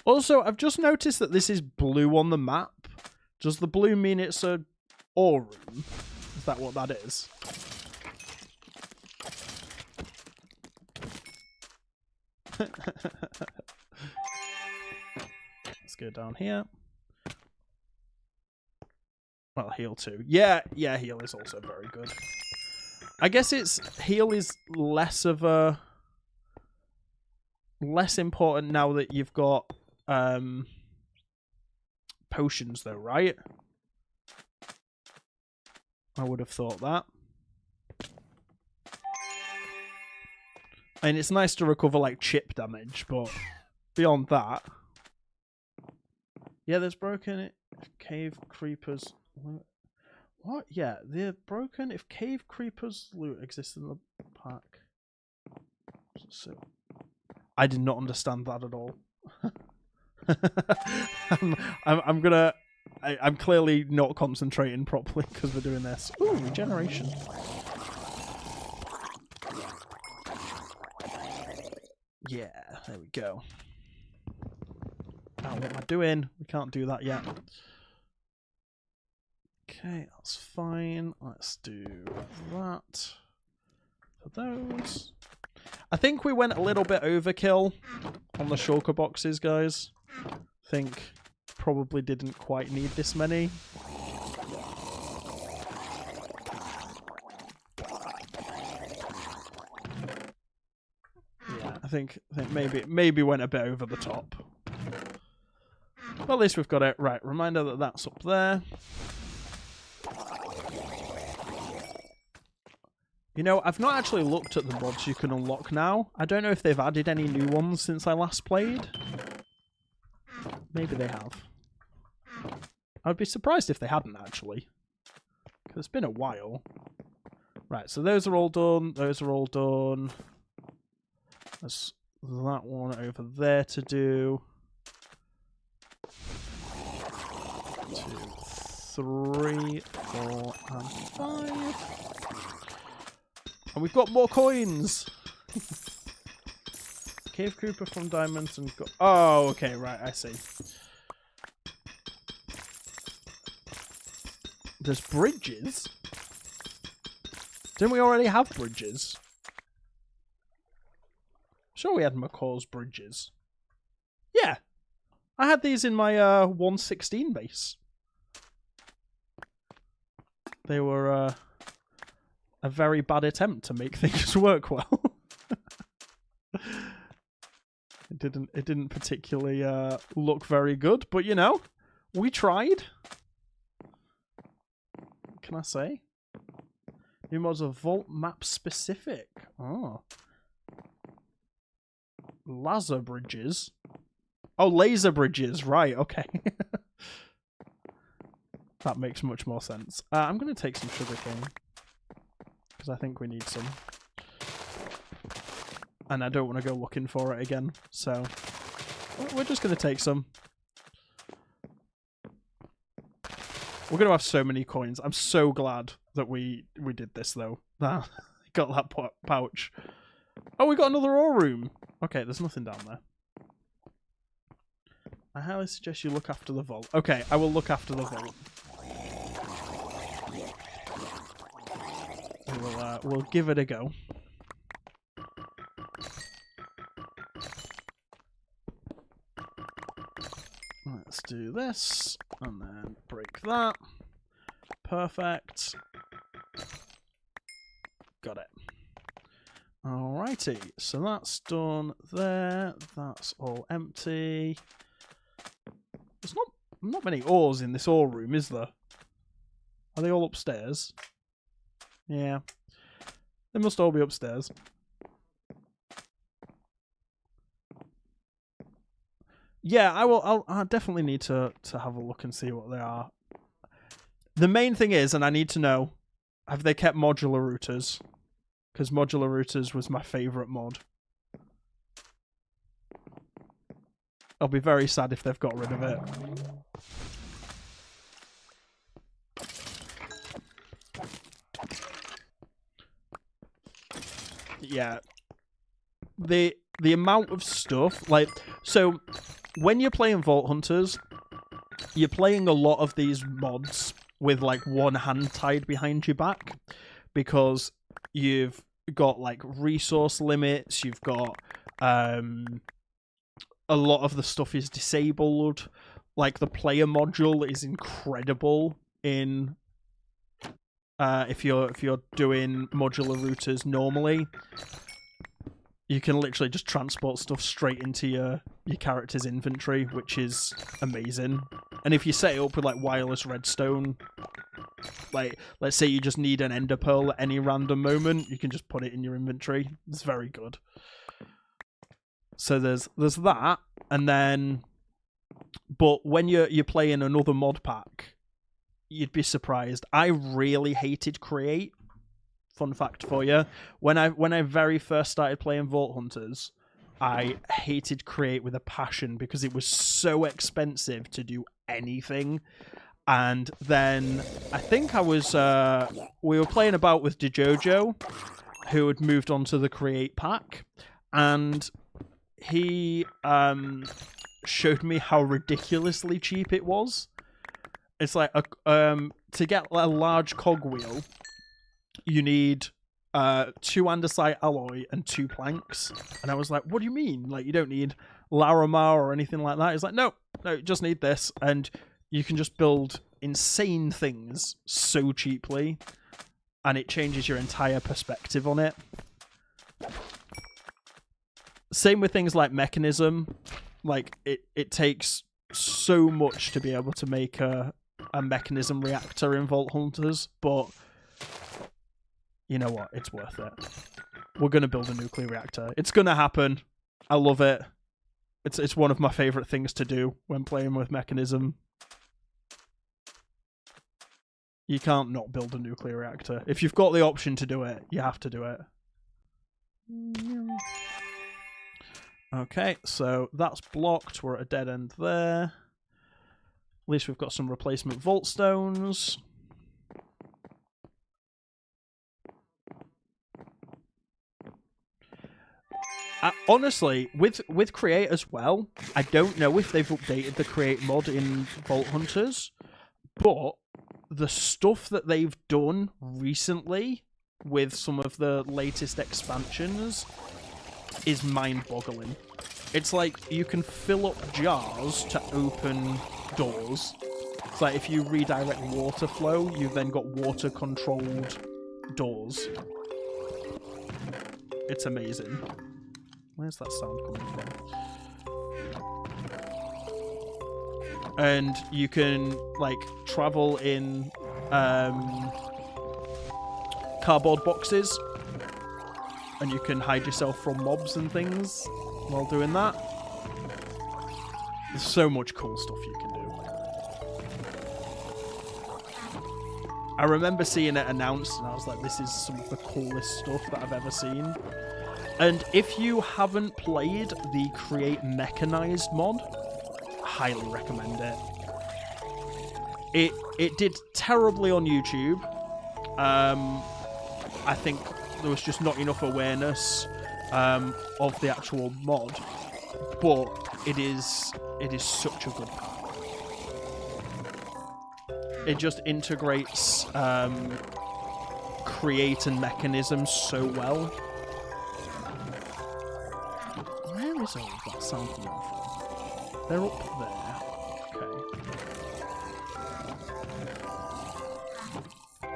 Also, I've just noticed that this is blue on the map. Does the blue mean it's a ore room? Is that what that is? Let's go down here. Well, heal too. Yeah, heal is also very good. I guess heal is less important now that you've got potions though, right? I would have thought that. I mean, it's nice to recover like chip damage, but beyond that, yeah, there's broken cave creepers. What? Yeah, they're broken if cave creepers loot exists in the pack. So, I did not understand that at all. I'm clearly not concentrating properly because we're doing this. Ooh, regeneration. Yeah, there we go. Now, what am I doing? We can't do that yet. Okay, that's fine. Let's do that for those. I think we went a little bit overkill on the shulker boxes, guys. I think probably didn't quite need this many. Yeah, I think maybe went a bit over the top. Well, at least we've got it. Right, reminder that that's up there. You know, I've not actually looked at the mods you can unlock now. I don't know if they've added any new ones since I last played. Maybe they have. I'd be surprised if they hadn't, actually. Because it's been a while. Right, so those are all done. Those are all done. There's that one over there to do. 2, 3, 4, and 5. And we've got more coins! Cave Creeper from Diamonds and... Oh, okay, right, I see. There's bridges? Didn't we already have bridges? Sure we had McCaw's bridges. Yeah! I had these in my 116 base. They were a very bad attempt to make things work well. It didn't particularly look very good, but you know, we tried. What can I say? New mods are vault map specific. Oh. Laser bridges. Oh, laser bridges. Right, okay. That makes much more sense. I'm going to take some sugarcane. Because I think we need some. And I don't want to go looking for it again. So, we're just going to take some. We're going to have so many coins. I'm so glad that we did this, though. Got that pouch. Oh, we got another ore room. Okay, there's nothing down there. I highly suggest you look after the vault. Okay, I will look after the vault. We'll give it a go. Let's do this, and then break that. Perfect. Got it. Alrighty, so that's done there. That's all empty. There's not many ores in this ore room, is there? Are they all upstairs? Yeah. They must all be upstairs. Yeah, I will. I definitely need to have a look and see what they are. The main thing is, and I need to know, have they kept modular routers? Because modular routers was my favourite mod. I'll be very sad if they've got rid of it. Yeah. The amount of stuff, like, so when you're playing Vault Hunters, you're playing a lot of these mods with like one hand tied behind your back, because you've got like resource limits, you've got a lot of the stuff is disabled. Like the player module is incredible in if you're doing modular routers normally. You can literally just transport stuff straight into your character's inventory, which is amazing. And if you set it up with like wireless redstone, like let's say you just need an ender pearl at any random moment, you can just put it in your inventory. It's very good. So there's that, and then, but when you're playing another mod pack, you'd be surprised. I really hated Create. Fun fact for you: when I very first started playing Vault Hunters, I hated Create with a passion because it was so expensive to do anything. And then I think I was we were playing about with DeJojo, who had moved on to the Create pack, and he showed me how ridiculously cheap it was. It's like to get a large cogwheel, you need 2 andesite alloy and 2 planks. And I was like, what do you mean? Like, you don't need Larimar or anything like that? It's like, no, you just need this. And you can just build insane things so cheaply. And it changes your entire perspective on it. Same with things like Mechanism. Like, it takes so much to be able to make a Mechanism reactor in Vault Hunters, but you know what? It's worth it. We're going to build a nuclear reactor. It's going to happen. I love it. It's one of my favourite things to do when playing with Mechanism. You can't not build a nuclear reactor. If you've got the option to do it, you have to do it. Okay, so that's blocked. We're at a dead end there. At least we've got some replacement vault stones. Honestly, with Create as well, I don't know if they've updated the Create mod in Vault Hunters, but the stuff that they've done recently with some of the latest expansions is mind-boggling. It's like you can fill up jars to open doors. It's like if you redirect water flow, you've then got water-controlled doors. It's amazing. Where's that sound coming from? And you can, like, travel in cardboard boxes, and you can hide yourself from mobs and things while doing that. There's so much cool stuff you can do. I remember seeing it announced, and I was like, this is some of the coolest stuff that I've ever seen. And if you haven't played the Create Mechanized mod, I highly recommend it. It did terribly on YouTube. I think there was just not enough awareness of the actual mod, but it is such a good pack. It just integrates Create and Mechanism so well. Where is all of that sound coming from? They're up there. Okay.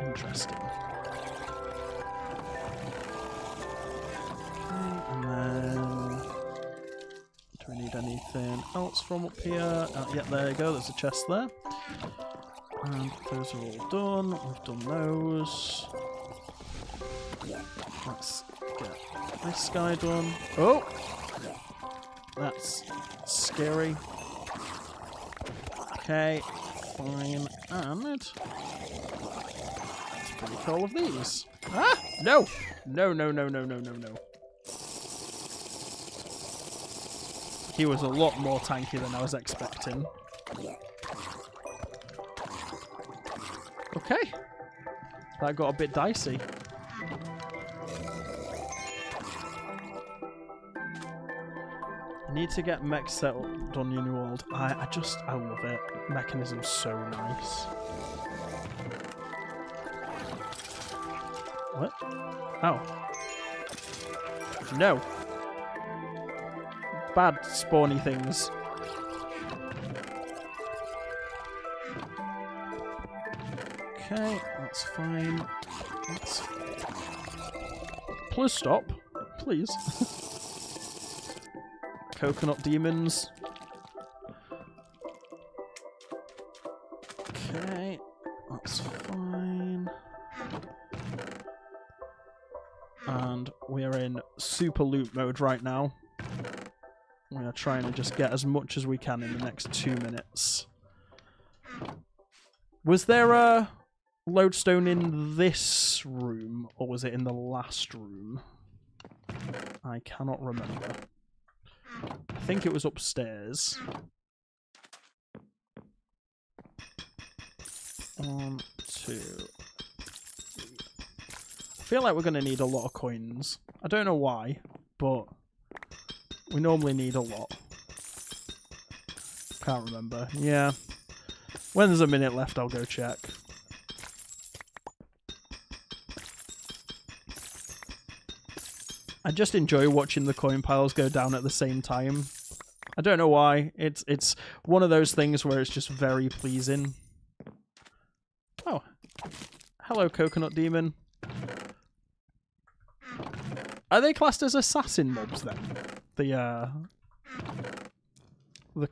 Interesting. Okay, and then do we need anything else from up here? Yeah, there you go. There's a chest there. And those are all done. We've done those. Let's get this guy done. Oh! That's scary. Okay, fine, and let's break all of these. Ah! No! No, no, no, no, no, no, no. He was a lot more tanky than I was expecting. Okay. That got a bit dicey. Need to get mech set up done in New World. I love it. Mechanism's so nice. What? Oh. No. Bad spawny things. Okay, that's fine. Please stop. Please. Coconut demons. Okay, that's fine. And we're in super loot mode right now. We are trying to just get as much as we can in the next 2 minutes. Was there a lodestone in this room, or was it in the last room? I cannot remember. I think it was upstairs. 1, 2, 3. I feel like we're going to need a lot of coins. I don't know why, but we normally need a lot. Can't remember. Yeah. When there's a minute left, I'll go check. I just enjoy watching the coin piles go down at the same time. I don't know why. It's one of those things where it's just very pleasing. Oh. Hello, Coconut Demon. Are they classed as assassin mobs then? The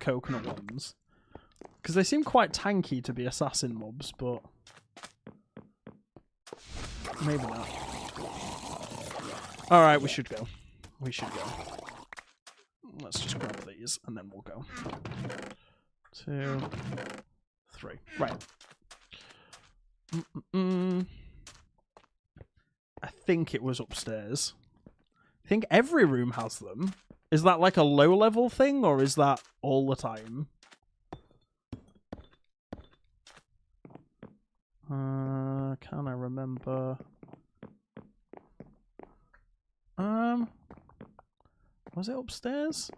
coconut ones? Because they seem quite tanky to be assassin mobs, but maybe not. Alright, we should go. We should go. Let's just grab these and then we'll go. 2, 3. Right. I think it was upstairs. I think every room has them. Is that like a low-level thing, or is that all the time? Can I remember? Was it upstairs?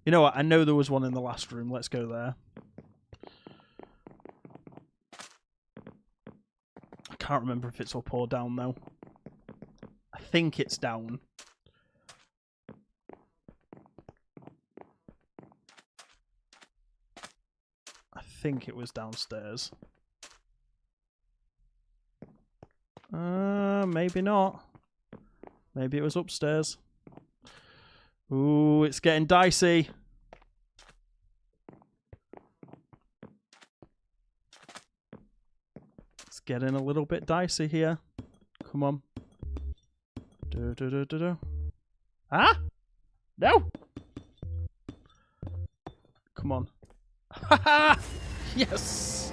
You know what? I know there was one in the last room. Let's go there. I can't remember if it's up or down, though. I think it's down. I think it was downstairs. Maybe not. Maybe it was upstairs. Ooh, it's getting dicey. It's getting a little bit dicey here. Come on. Ah? No! Come on. Haha! Yes!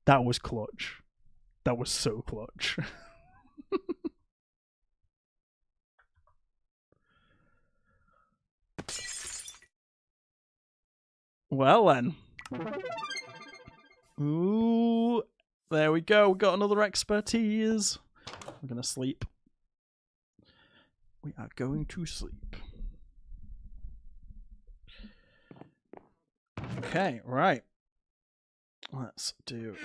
That was clutch. That was so clutch. Well then. Ooh. There we go. We got another expertise. We're going to sleep. We are going to sleep. Okay, right. Let's do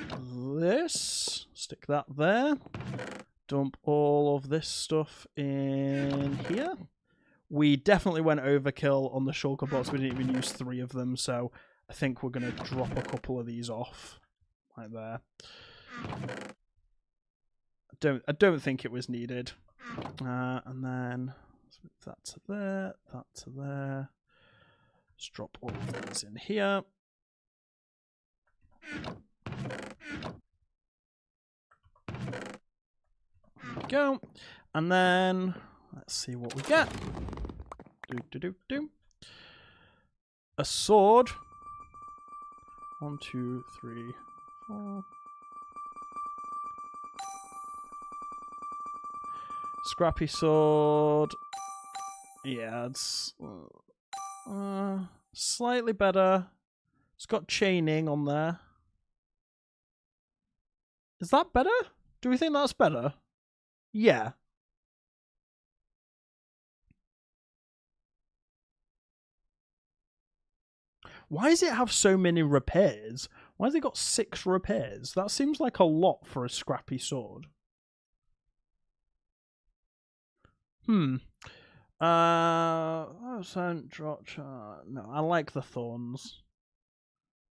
this. Stick that there. Dump all of this stuff in here. We definitely went overkill on the shulker bots. We didn't even use 3 of them, so I think we're going to drop a couple of these off. Right there. I don't think it was needed. And then that to there, that to there. Let's drop all of these in here. There we go. And then let's see what we get. A sword. 1, 2, 3, 4. Scrappy sword. Yeah, it's slightly better. It's got chaining on there. Is that better? Do we think that's better? Yeah. Why does it have so many repairs? Why has it got 6 repairs? That seems like a lot for a scrappy sword. No, I like the thorns.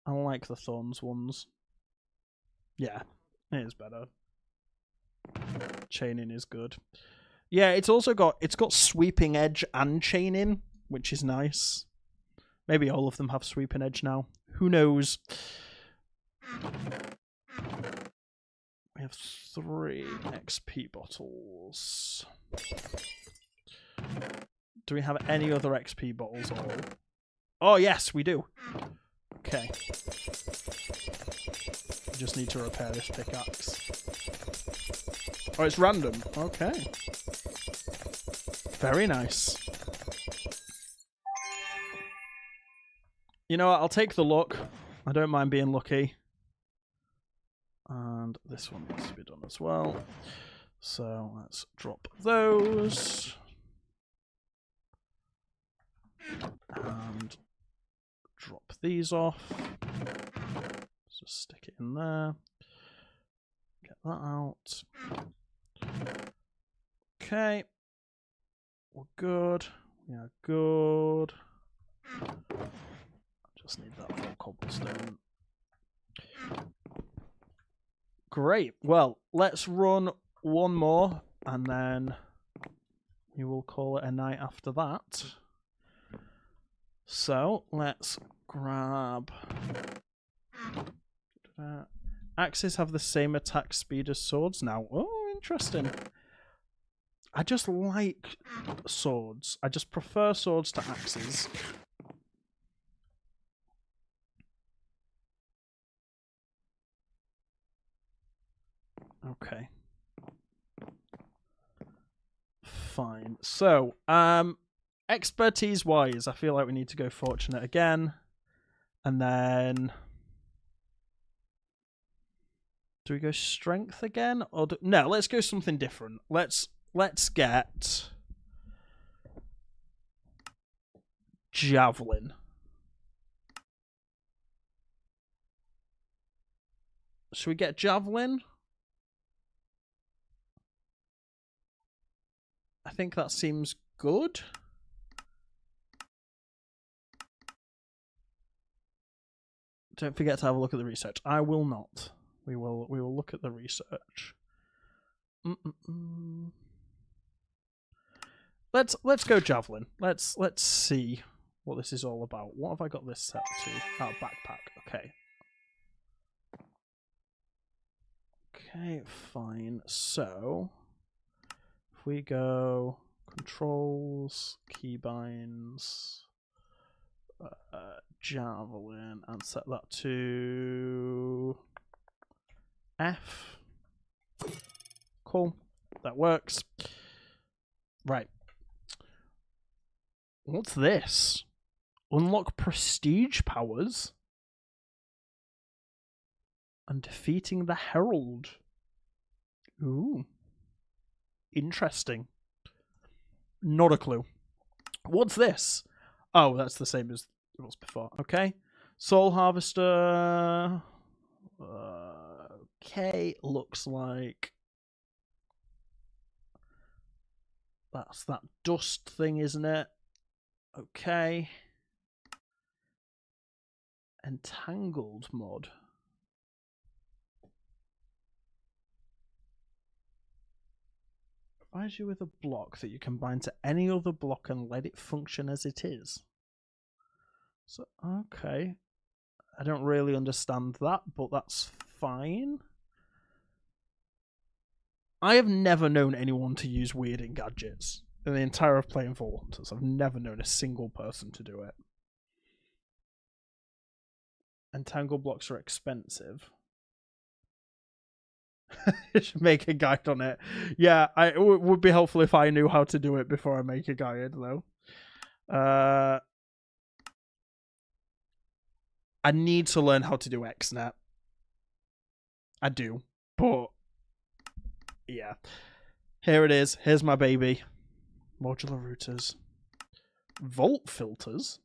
I like the thorns ones. Yeah, it is better. Chaining is good. Yeah, it's got sweeping edge and chaining, which is nice. Maybe all of them have sweeping edge now. Who knows? We have 3 XP bottles. Do we have any other XP bottles at all? Oh, yes, we do. Okay. We just need to repair this pickaxe. Oh, it's random. Okay. Very nice. You know what? I'll take the luck. I don't mind being lucky. And this one needs to be done as well. So let's drop those. And drop these off. Let's just stick it in there. Get that out. Okay. We're good. We are good. Just need that for cobblestone. Great. Well, let's run one more and then we will call it a night after that. So let's grab... Axes have the same attack speed as swords now. Oh, interesting. I just like swords. I just prefer swords to axes. Okay. Fine. So, expertise-wise, I feel like we need to go fortunate again. And then... do we go strength again? Or no, let's go something different. Let's get... javelin. Should we get javelin? I think that seems good. Don't forget to have a look at the research. I will not. We will look at the research. Let's go javelin. Let's see what this is all about. What have I got this set to? Oh, backpack. Okay. Okay, fine. So if we go controls, keybinds, javelin, and set that to F. Cool. That works. Right. What's this? Unlock prestige powers and defeating the Herald. Ooh. Interesting. Not a clue. What's this? Oh, that's the same as it was before. Okay. Soul Harvester. Okay. Looks like that's that dust thing, isn't it? Okay. Entangled mod. Provides you with a block that you can bind to any other block and let it function as it is. So, okay. I don't really understand that, but that's fine. I have never known anyone to use weirding gadgets. in the entire of playing Vault Hunters. I've never known a single person to do it. Entangled blocks are expensive. I should make a guide on it. Yeah, it would be helpful if I knew how to do it before I make a guide, though. I need to learn how to do XNet. I do, but yeah. Here it is. Here's my baby. Modular routers. Vault filters?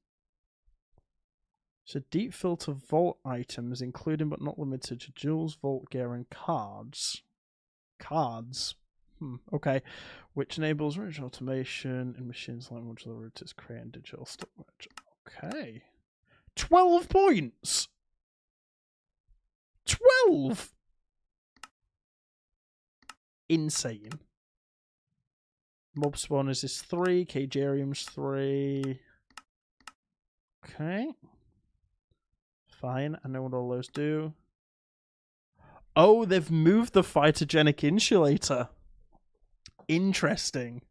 So deep filter vault items, including but not limited to jewels, vault gear, and cards. Cards? Okay. Which enables rich automation in machines like modular routers, creating digital storage. Okay. 12 points! 12! Insane. Mob spawners is 3, Kagerium's 3. Okay. Fine, I know what all those do. Oh, they've moved the phytogenic insulator. Interesting.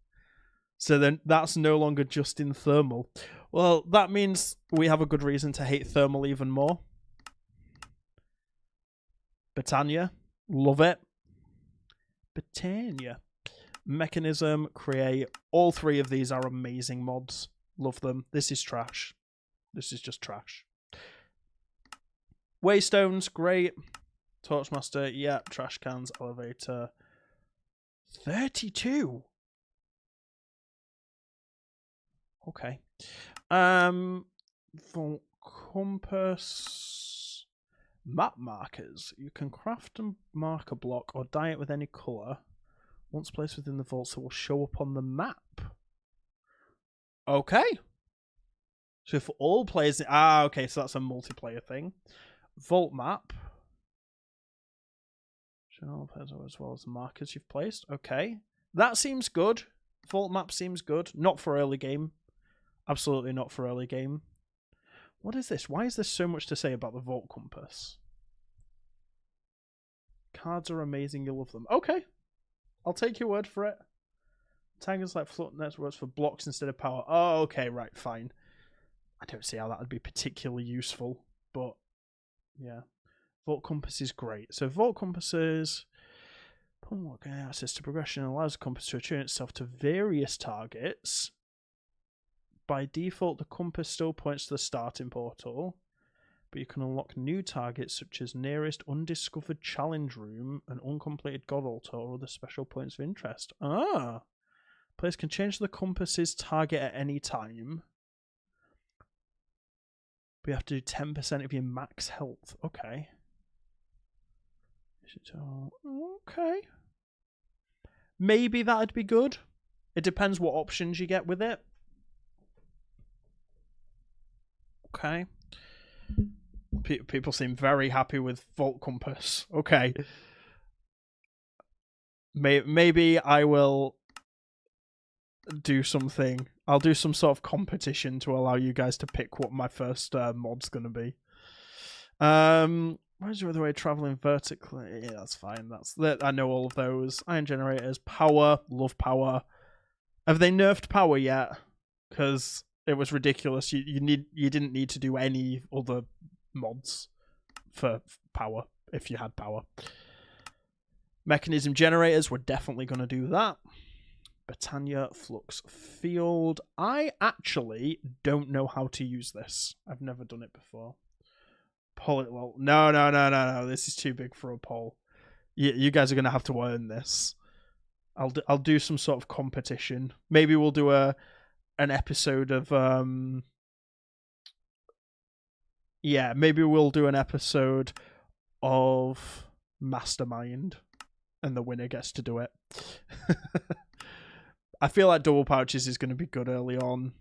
So then that's no longer just in thermal. Well, that means we have a good reason to hate thermal even more. Britannia, love it. Britannia. Mechanism, create. All 3 of these are amazing mods. Love them. This is trash. This is just trash. Waystones, great. Torchmaster, yeah. Trash cans, elevator. 32. Okay. For compass, map markers. You can craft a marker block or dye it with any color. Once placed within the vault, so it will show up on the map. Okay. So for all players, okay, so that's a multiplayer thing. Vault map. Show all players as well as the markers you've placed. Okay, that seems good. Vault map seems good. Not for early game. Absolutely not for early game. What is this? Why is there so much to say about the vault compass? Cards are amazing. You'll love them. Okay. I'll take your word for it. Tangles like float networks for blocks instead of power. Oh, okay, right, fine. I don't see how that would be particularly useful, but yeah. Vault compass is great. So vault compasses, access to progression, allows the compass to attune itself to various targets. By default, the compass still points to the starting portal, but you can unlock new targets such as nearest undiscovered challenge room, an uncompleted god altar, or other special points of interest. Players can change the compass's target at any time. But you have to do 10% of your max health. Okay. Okay. Maybe that'd be good. It depends what options you get with it. Okay. People seem very happy with Vault Compass. Okay. Maybe I will do something. I'll do some sort of competition to allow you guys to pick what my first mod's going to be. Where's your other way? Traveling vertically. Yeah, that's fine. I know all of those. Iron generators. Power. Love power. Have they nerfed power yet? Because it was ridiculous. You didn't need to do any other mods for power if you had power. Mechanism generators, we're definitely going to do that. Britannia Flux Field. I actually don't know how to use this. I've never done it before. Well, no. This is too big for a poll. You guys are going to have to earn this. I'll do some sort of competition. Maybe we'll do an episode of maybe we'll do an episode of Mastermind, and the winner gets to do it. I feel like double pouches is going to be good early on.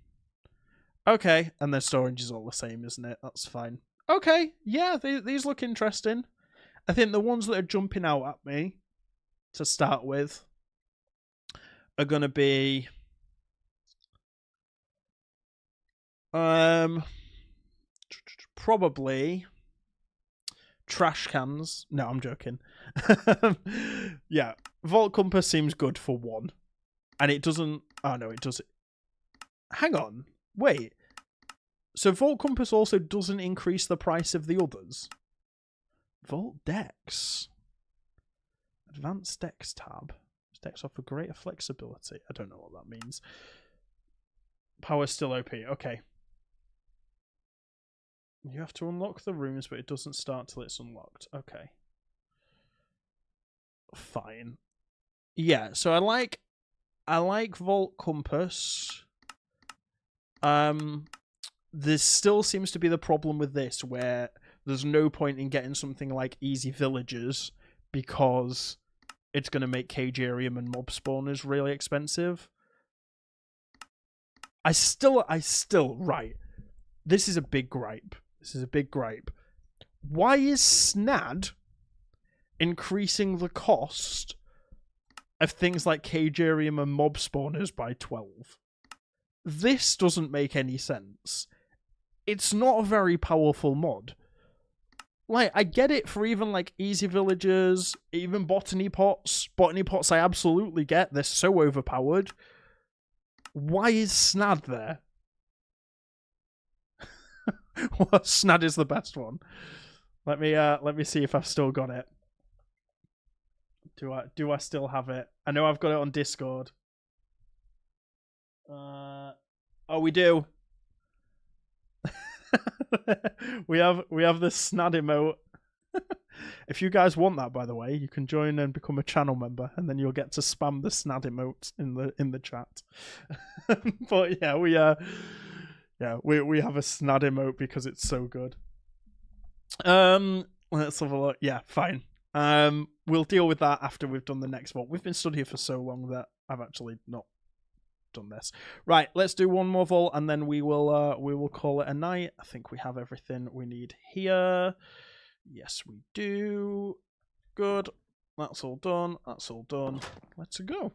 Okay, and their storage is all the same, isn't it? That's fine. Okay, yeah, these look interesting. I think the ones that are jumping out at me to start with are going to be probably trash cans. No, I'm joking. Yeah, Vault Compass seems good for one. And it doesn't Oh, no, it does. Hang on. Wait. So Vault Compass also doesn't increase the price of the others? Vault Dex. Advanced Dex tab. Dex offer greater flexibility. I don't know what that means. Power's still OP. Okay. You have to unlock the rooms, but it doesn't start till it's unlocked. Okay. Fine. Yeah, so I like Vault Compass. There still seems to be the problem with this where there's no point in getting something like Easy Villagers because it's going to make Cagerium and mob spawners really expensive. I still, right. This is a big gripe. Why is Snad increasing the cost of things like Cagerium and mob spawners by 12? This doesn't make any sense. It's not a very powerful mod. Like, I get it for even, like, Easy Villagers, even Botany Pots. Botany Pots I absolutely get. They're so overpowered. Why is Snad there? Well, Snad is the best one. Let me see if I've still got it. Do I still have it? I know I've got it on Discord. Oh, we do. we have the Snad emote. If you guys want that, by the way, you can join and become a channel member, and then you'll get to spam the Snad emote in the chat. But yeah, we have a Snad emote because it's so good. Let's have a look. Yeah, fine. We'll deal with that after we've done the next vault. We've been stood here for so long that I've actually not done this. Right, let's do one more vault and then we will call it a night. I think we have everything we need here. Yes, we do. Good. That's all done. That's all done. Let's go.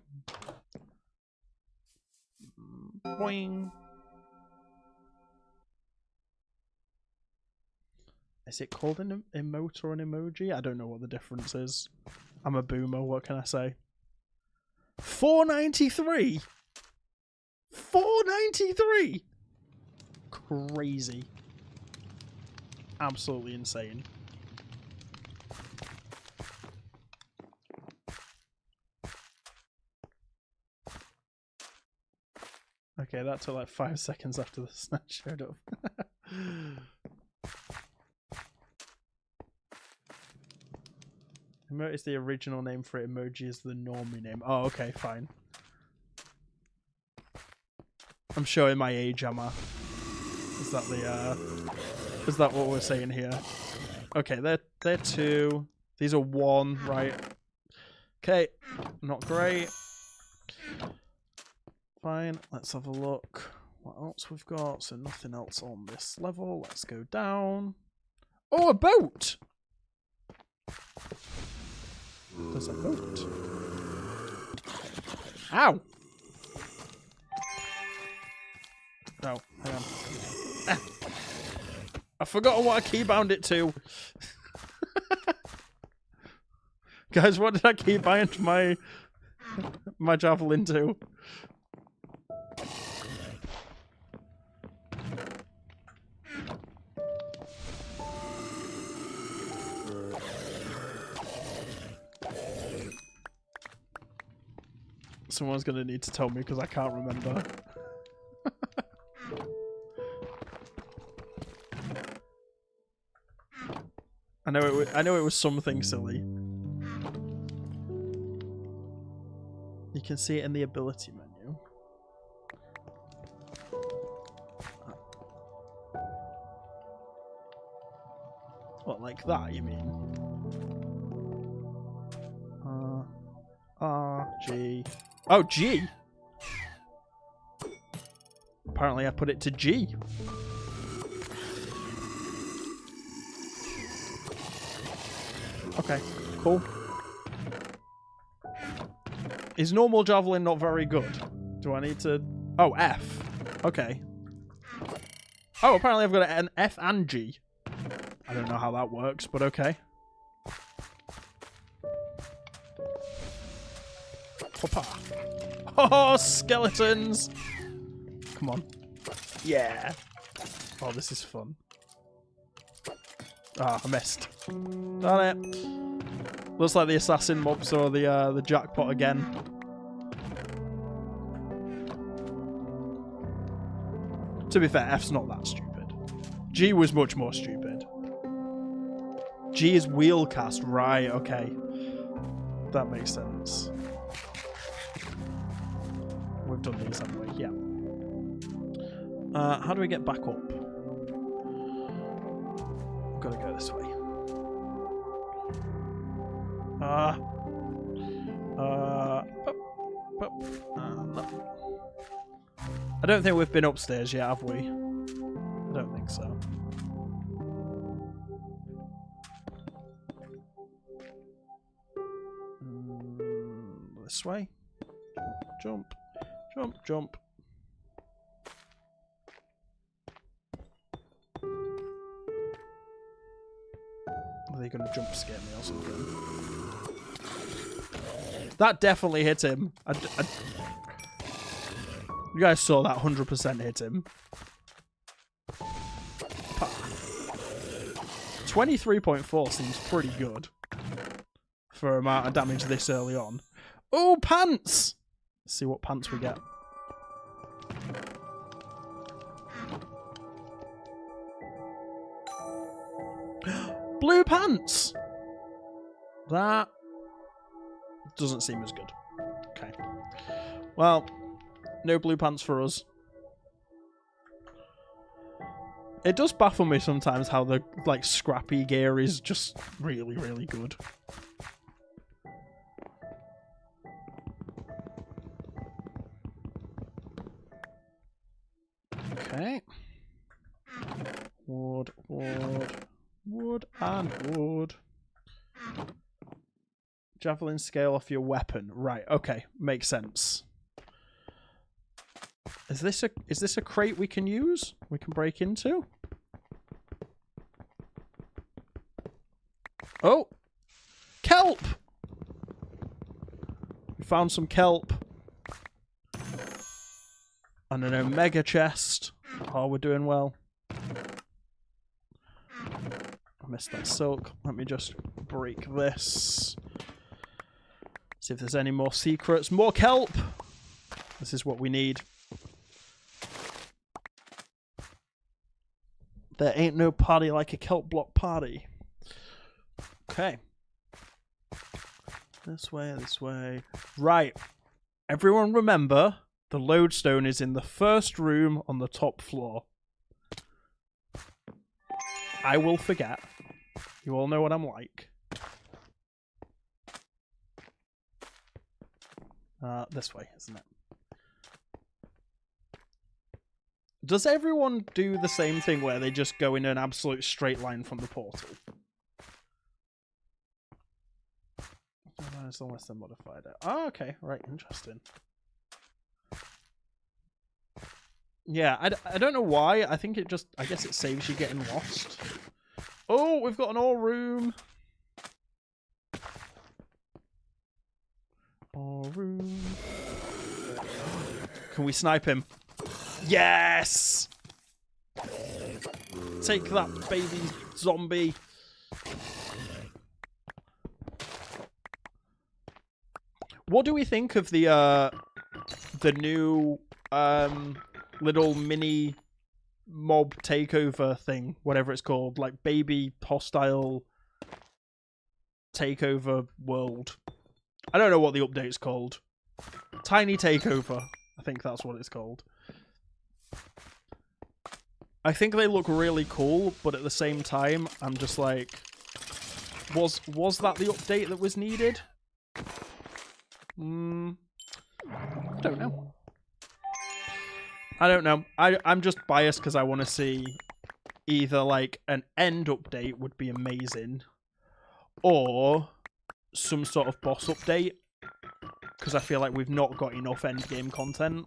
Boing. Is it called an emote or an emoji? I don't know what the difference is. I'm a boomer, what can I say? 493? 493? Crazy. Absolutely insane. Okay, that took like 5 seconds after the snap showed up. Emote is the original name for it. Emoji is the normie name. Oh, okay, fine. I'm showing my age, am I? Is that what we're saying here? Okay, they're 2. These are 1, right? Okay, not great. Fine, let's have a look. What else we've got? So nothing else on this level. Let's go down. Oh, a boat! There's a boat. Ow! No, hang on. Ah. I've forgotten what I keybound it to. Guys, what did I keybind my javelin to? Someone's gonna need to tell me because I can't remember. I know it was something silly. You can see it in the ability menu. What, like that, you mean? R, G. Oh, G! Apparently I put it to G. Okay, cool. Is normal javelin not very good? Do I need to... Oh, F. Okay. Oh, apparently I've got an F and G. I don't know how that works, but okay. Hoppa. Oh, skeletons! Come on. Yeah. Oh, this is fun. Ah, I missed. Darn it. Looks like the assassin mobs or the jackpot again. To be fair, F's not that stupid. G was much more stupid. G is wheel cast, right? Okay, that makes sense. We've done these, haven't we? Yeah. How do we get back up? Gotta go this way. I don't think we've been upstairs yet, have we? I don't think so. This way. Jump. Jump, jump. Are they going to jump scare me or something? That definitely hit him. You guys saw that 100% hit him. 23.4 seems pretty good for amount of damage this early on. Oh, pants! Let's see what pants we get. Blue pants! That doesn't seem as good. Okay. Well, no blue pants for us. It does baffle me sometimes how the like scrappy gear is just really, really good. Okay. Wood, wood, wood, and wood. Javelin scale off your weapon. Right, okay. Makes sense. Is this a crate we can use? We can break into? Oh! Kelp! We found some kelp. And an omega chest. Oh, we're doing well. I missed that silk. Let me just break this. See if there's any more secrets. More kelp! This is what we need. There ain't no party like a kelp block party. Okay. This way, this way. Right. Everyone remember, the lodestone is in the first room on the top floor. I will forget. You all know what I'm like. This way, isn't it? Does everyone do the same thing where they just go in an absolute straight line from the portal? Unless they modified it. Oh, okay. Right, interesting. Yeah, I don't know why. I think it just... I guess it saves you getting lost. Oh, we've got an ore room. Ore room. Can we snipe him? Yes! Take that, baby zombie. What do we think of the new little mini mob takeover thing, whatever it's called, like baby hostile takeover world? I don't know what the update's called. Tiny takeover. I think that's what it's called. I think they look really cool, but at the same time, I'm just like, was that the update that was needed? I don't know. I don't know. I'm just biased because I want to see either like an end update would be amazing, or some sort of boss update, because I feel like we've not got enough end game content.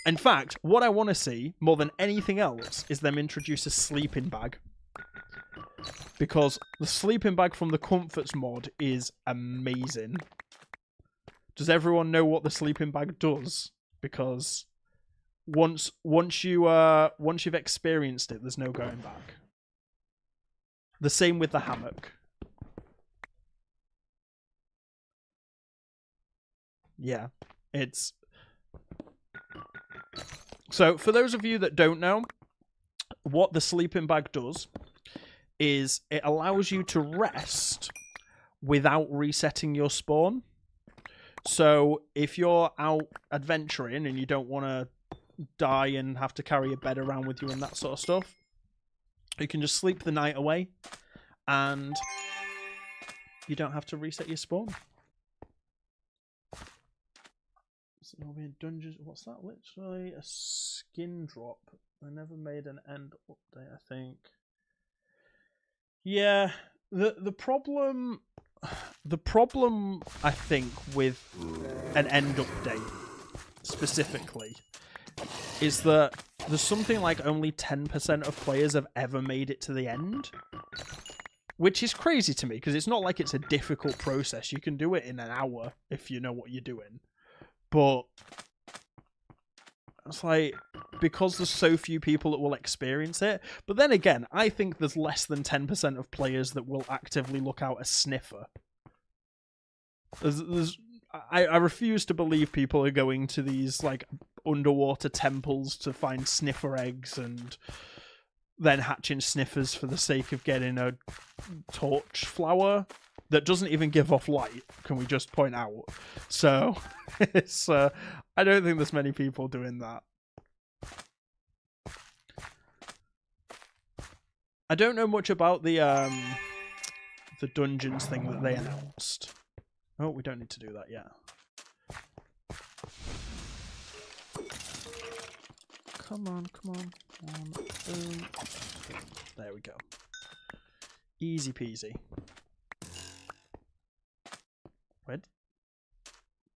In fact, what I want to see more than anything else is them introduce a sleeping bag. because the sleeping bag from the Comforts mod is amazing. Does everyone know what the sleeping bag does? Because once you've experienced it, there's no going back. The same with the hammock. Yeah, it's... So, for those of you that don't know, what the sleeping bag does is it allows you to rest without resetting your spawn. So, if you're out adventuring and you don't want to die and have to carry a bed around with you and that sort of stuff, you can just sleep the night away and you don't have to reset your spawn. So it'll be in dungeons. What's that? Literally a skin drop. I never made an end update, I think. Yeah, the problem I think with an end update specifically is that there's something like only 10% of players have ever made it to the end, which is crazy to me because it's not like it's a difficult process. You can do it in an hour if you know what you're doing. But it's like, because there's so few people that will experience it. But then again, I think there's less than 10% of players that will actively look out a sniffer. I refuse to believe people are going to these like underwater temples to find sniffer eggs and then hatching sniffers for the sake of getting a torch flower that doesn't even give off light, can we just point out? So, it's, I don't think there's many people doing that. I don't know much about the dungeons thing that they announced. Oh, we don't need to do that yet. Come on, come on. One, two. There we go. Easy peasy.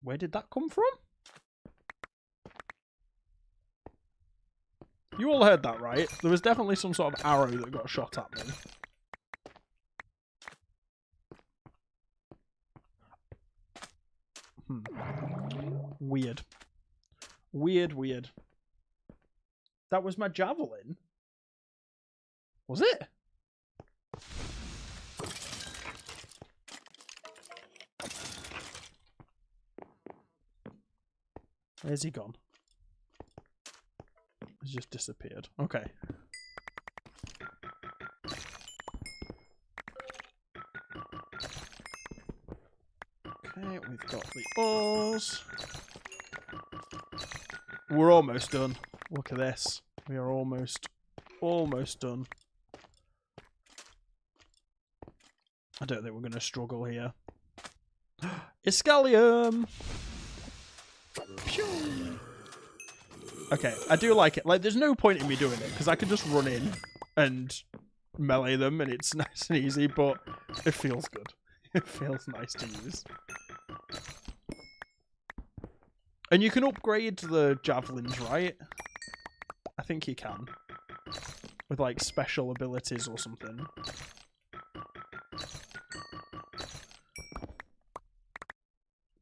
Where did that come from? You all heard that, right? There was definitely some sort of arrow that got shot at me. Weird. Weird. That was my javelin? Was it? Where's he gone? He's just disappeared. Okay. Okay, we've got the oars. We're almost done. Look at this. We are almost done. I don't think we're going to struggle here. Iscalium! Pew! Okay, I do like it. Like, there's no point in me doing it, because I can just run in and melee them, and it's nice and easy, but it feels good. It feels nice to use. And you can upgrade the javelins, right? I think you can. With, like, special abilities or something.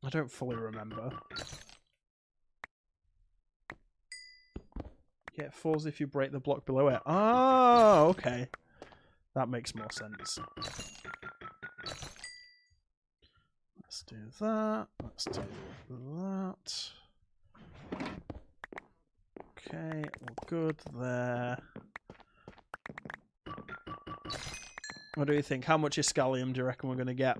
I don't fully remember. You get falls if you break the block below it. Oh, okay. That makes more sense. Let's do that. Let's do that. Okay, we're good there. What do you think? How much Iscalium do you reckon we're going to get?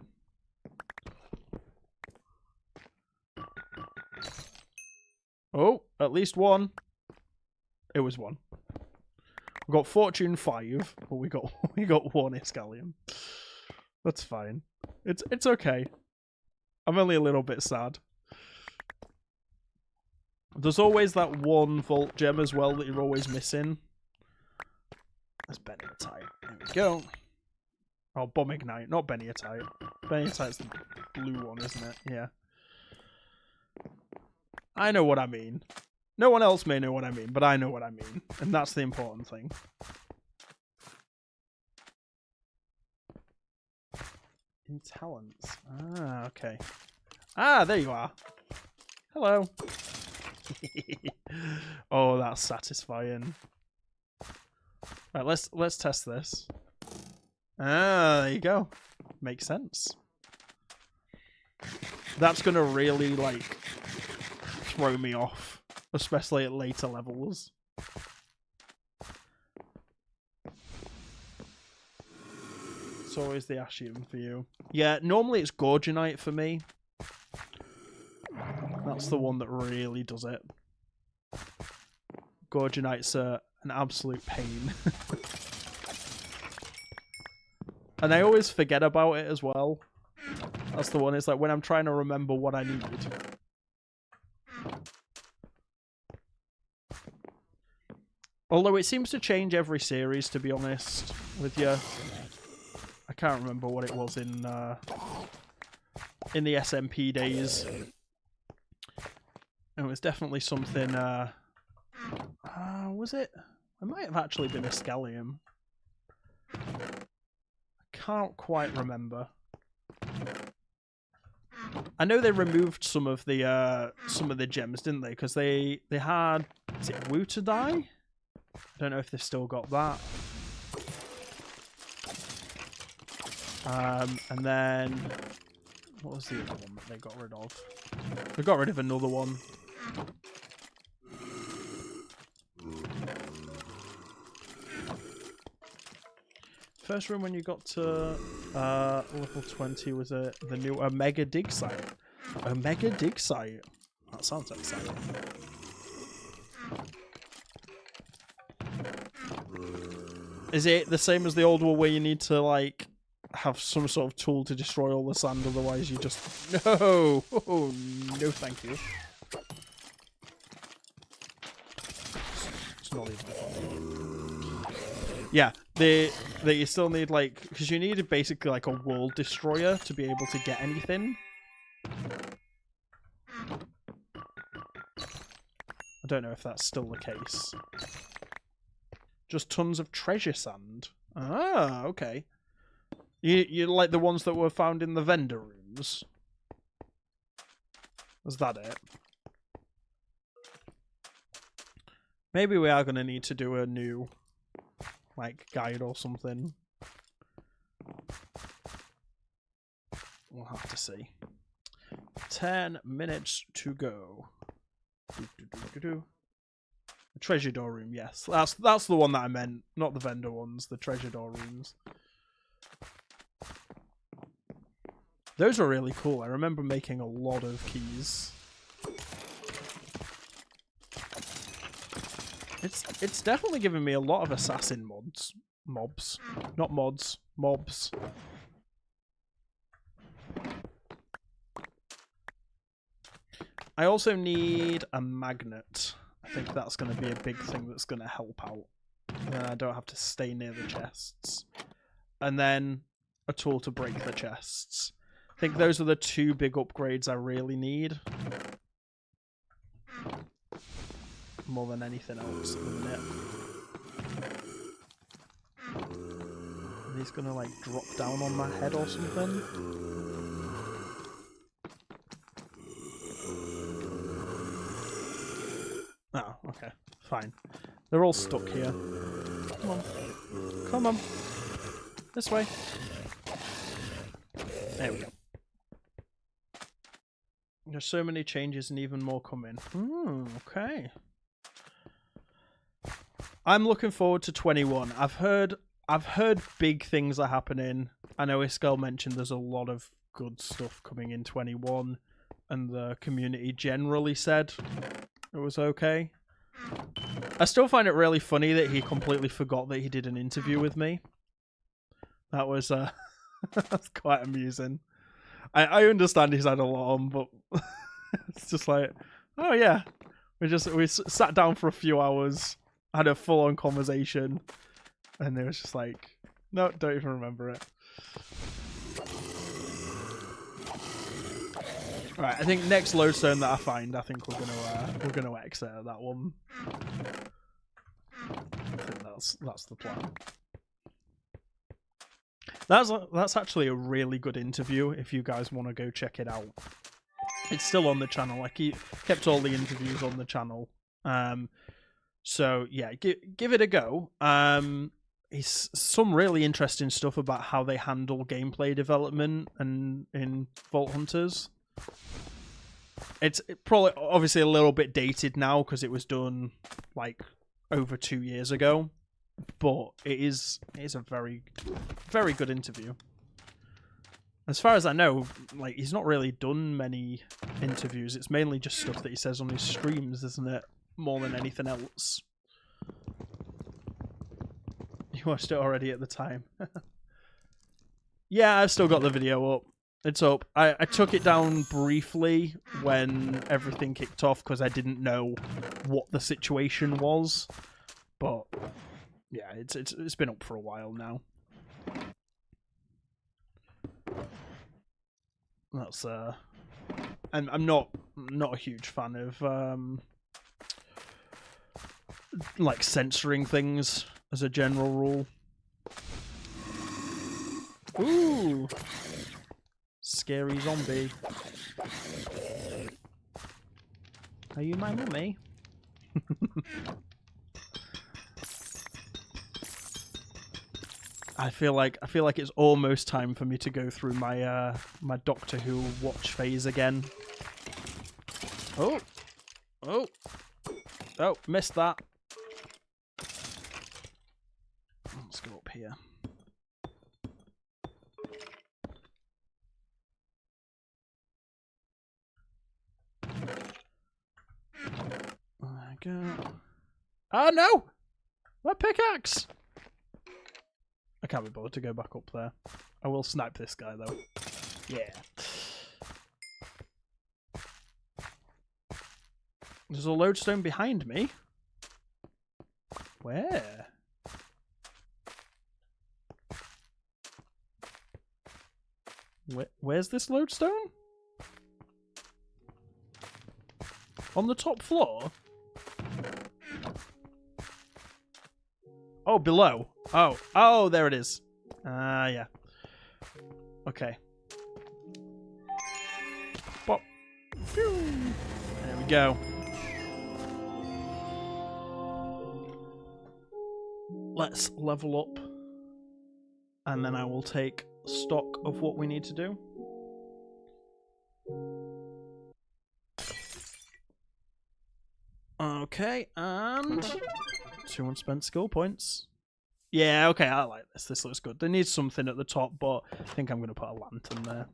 Oh, at least one. It was one. We got Fortune 5, but we got one Iscalium. That's fine. It's okay. I'm only a little bit sad. There's always that one Vault Gem as well that you're always missing. That's Beniatite. There we go. Oh, Bomb Ignite, not Beniatite. Beniatite's the blue one, isn't it? Yeah. I know what I mean. No one else may know what I mean, but I know what I mean. And that's the important thing. In talents. Ah, okay. Ah, there you are. Hello. Oh, that's satisfying. Right, let's test this. Ah, there you go. Makes sense. That's gonna really like throw me off, especially at later levels. It's always the Ashium for you. Yeah, normally it's Gorgonite for me. That's the one that really does it. Gorgonite's an absolute pain. And I always forget about it as well. That's the one. It's like when I'm trying to remember what I need. Although it seems to change every series, to be honest with you. I can't remember what it was in the SMP days. It was definitely something, was it? It might have actually been a Scallium. I can't quite remember. I know they removed some of the gems, didn't they? Because they had, is it Wootadai? I don't know if they've still got that. And then what was the other one that they got rid of? They got rid of another one. First room when you got to level 20 was the new Omega Dig Site. Omega Dig Site. That sounds exciting. Is it the same as the old one where you need to like have some sort of tool to destroy all the sand, otherwise you just no, oh, no, thank you. It's not even fun. Yeah, you still need like because you needed basically like a world destroyer to be able to get anything. I don't know if that's still the case. Just tons of treasure sand. Ah, okay. You like the ones that were found in the vendor rooms? Was that it? Maybe we are going to need to do a new like guide or something. We'll have to see. 10 minutes to go. The treasure door room, yes. That's the one that I meant, not the vendor ones, the treasure door rooms. Those were really cool. I remember making a lot of keys. It's definitely given me a lot of assassin mobs. Not mods, mobs. I also need a magnet. I think that's going to be a big thing that's going to help out. And then I don't have to stay near the chests. And then a tool to break the chests. I think those are the two big upgrades I really need. More than anything else at the minute. Are these going to like drop down on my head or something? Oh, okay. Fine. They're all stuck here. Come on. Come on. This way. There we go. There's so many changes and even more coming. Okay. I'm looking forward to 21. I've heard big things are happening. I know Iskell mentioned there's a lot of good stuff coming in 21, and the community generally said it was okay. I still find it really funny that he completely forgot that he did an interview with me. That was that's quite amusing. I understand he's had a lot on, but it's just like, oh yeah, we sat down for a few hours, had a full-on conversation, and it was just like, no, don't even remember it. Right, I think next lodestone that I find, I think we're gonna exit at that one. I think that's the plan. That's actually a really good interview if you guys want to go check it out. It's still on the channel. I kept all the interviews on the channel. So yeah, give it a go. It's some really interesting stuff about how they handle gameplay development and in Vault Hunters. It's probably obviously a little bit dated now because it was done like over 2 years ago, but it is a very, very good interview. As far as I know, like he's not really done many interviews. It's mainly just stuff that he says on his streams, isn't it? More than anything else. You watched it already at the time. Yeah, I've still got the video up. It's up. I took it down briefly when everything kicked off because I didn't know what the situation was. But yeah, it's been up for a while now. That's and I'm not a huge fan of like censoring things as a general rule. Ooh. Scary zombie. Are you my mummy? I feel like it's almost time for me to go through my my Doctor Who watch phase again. Oh, missed that. Let's go up here. There we go. Oh no! My pickaxe! I can't be bothered to go back up there. I will snipe this guy though. Yeah. There's a lodestone behind me. Where? Where's this lodestone? On the top floor? Oh, below. Oh, there it is. Yeah. Okay. Bop. Phew. There we go. Let's level up. And then I will take stock of what we need to do. Okay, and 2 unspent skill points. Yeah, okay, I like this. This looks good. There needs something at the top, but I think I'm going to put a lantern there.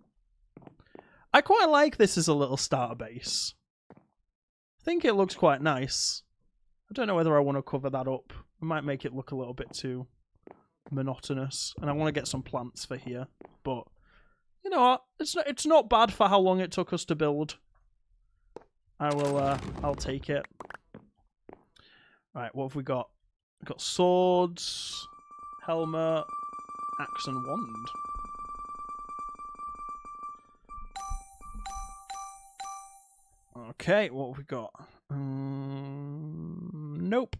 I quite like this as a little starter base. I think it looks quite nice. I don't know whether I want to cover that up. I might make it look a little bit too monotonous. And I want to get some plants for here. But, you know what? It's not bad for how long it took us to build. I'll take it. Right, what have we got? We've got swords, helmet, axe and wand. Okay, what have we got? Nope.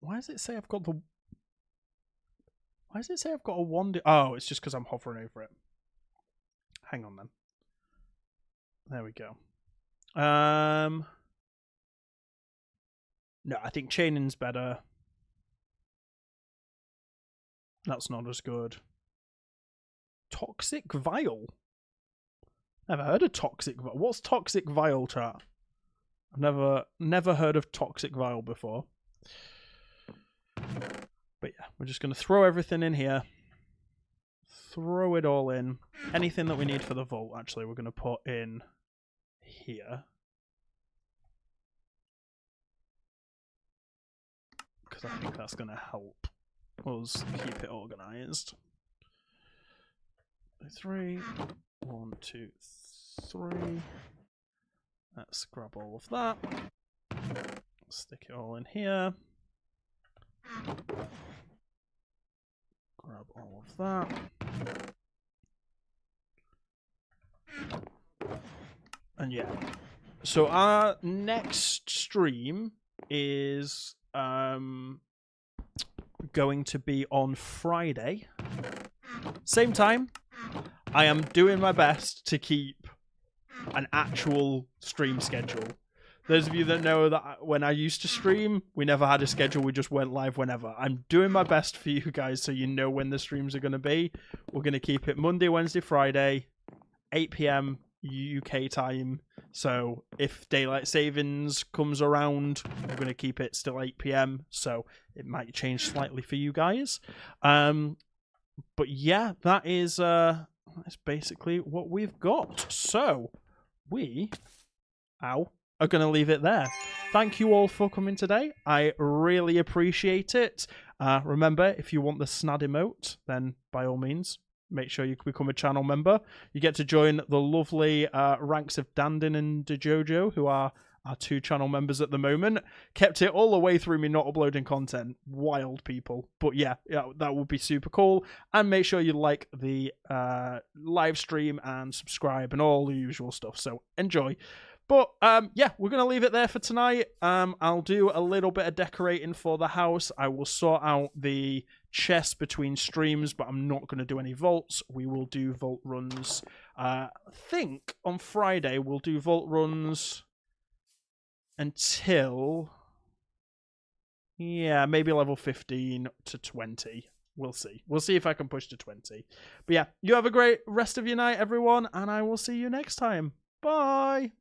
Why does it say I've got the... Why does it say I've got a wand? Oh, it's just because I'm hovering over it. Hang on then. There we go. No, I think chaining's better. That's not as good. Toxic vial? Never heard of toxic vial. What's toxic vial, chat? I've never heard of toxic vial before. But yeah, we're just going to throw everything in here. Throw it all in. Anything that we need for the vault, actually, we're going to put in here. Because I think that's going to help us keep it organised. 3, 1, 2, 3. Let's grab all of that. Stick it all in here. Grab all of that. And yeah. So our next stream is going to be on Friday. Same time. I am doing my best to keep an actual stream schedule. Those of you that know that when I used to stream, we never had a schedule. We just went live whenever. I'm doing my best for you guys so you know when the streams are going to be. We're going to keep it Monday, Wednesday, Friday, 8 p.m. UK time. So if daylight savings comes around, we're going to keep it still 8 p.m. So it might change slightly for you guys. But yeah, that's basically what we've got. So we are going to leave it there. Thank you all for coming today. I really appreciate it. Remember, if you want the snad emote, then by all means, make sure you become a channel member. You get to join the lovely ranks of Dandin and DeJojo, who are our 2 channel members at the moment. Kept it all the way through me not uploading content. Wild people. But yeah, that would be super cool. And make sure you like the live stream and subscribe and all the usual stuff. So enjoy. But yeah, we're going to leave it there for tonight. I'll do a little bit of decorating for the house. I will sort out the chest between streams, but I'm not going to do any vaults. We will do vault runs. I think on Friday we'll do vault runs until, yeah, maybe level 15 to 20. We'll see. We'll see if I can push to 20. But yeah, you have a great rest of your night, everyone, and I will see you next time. Bye!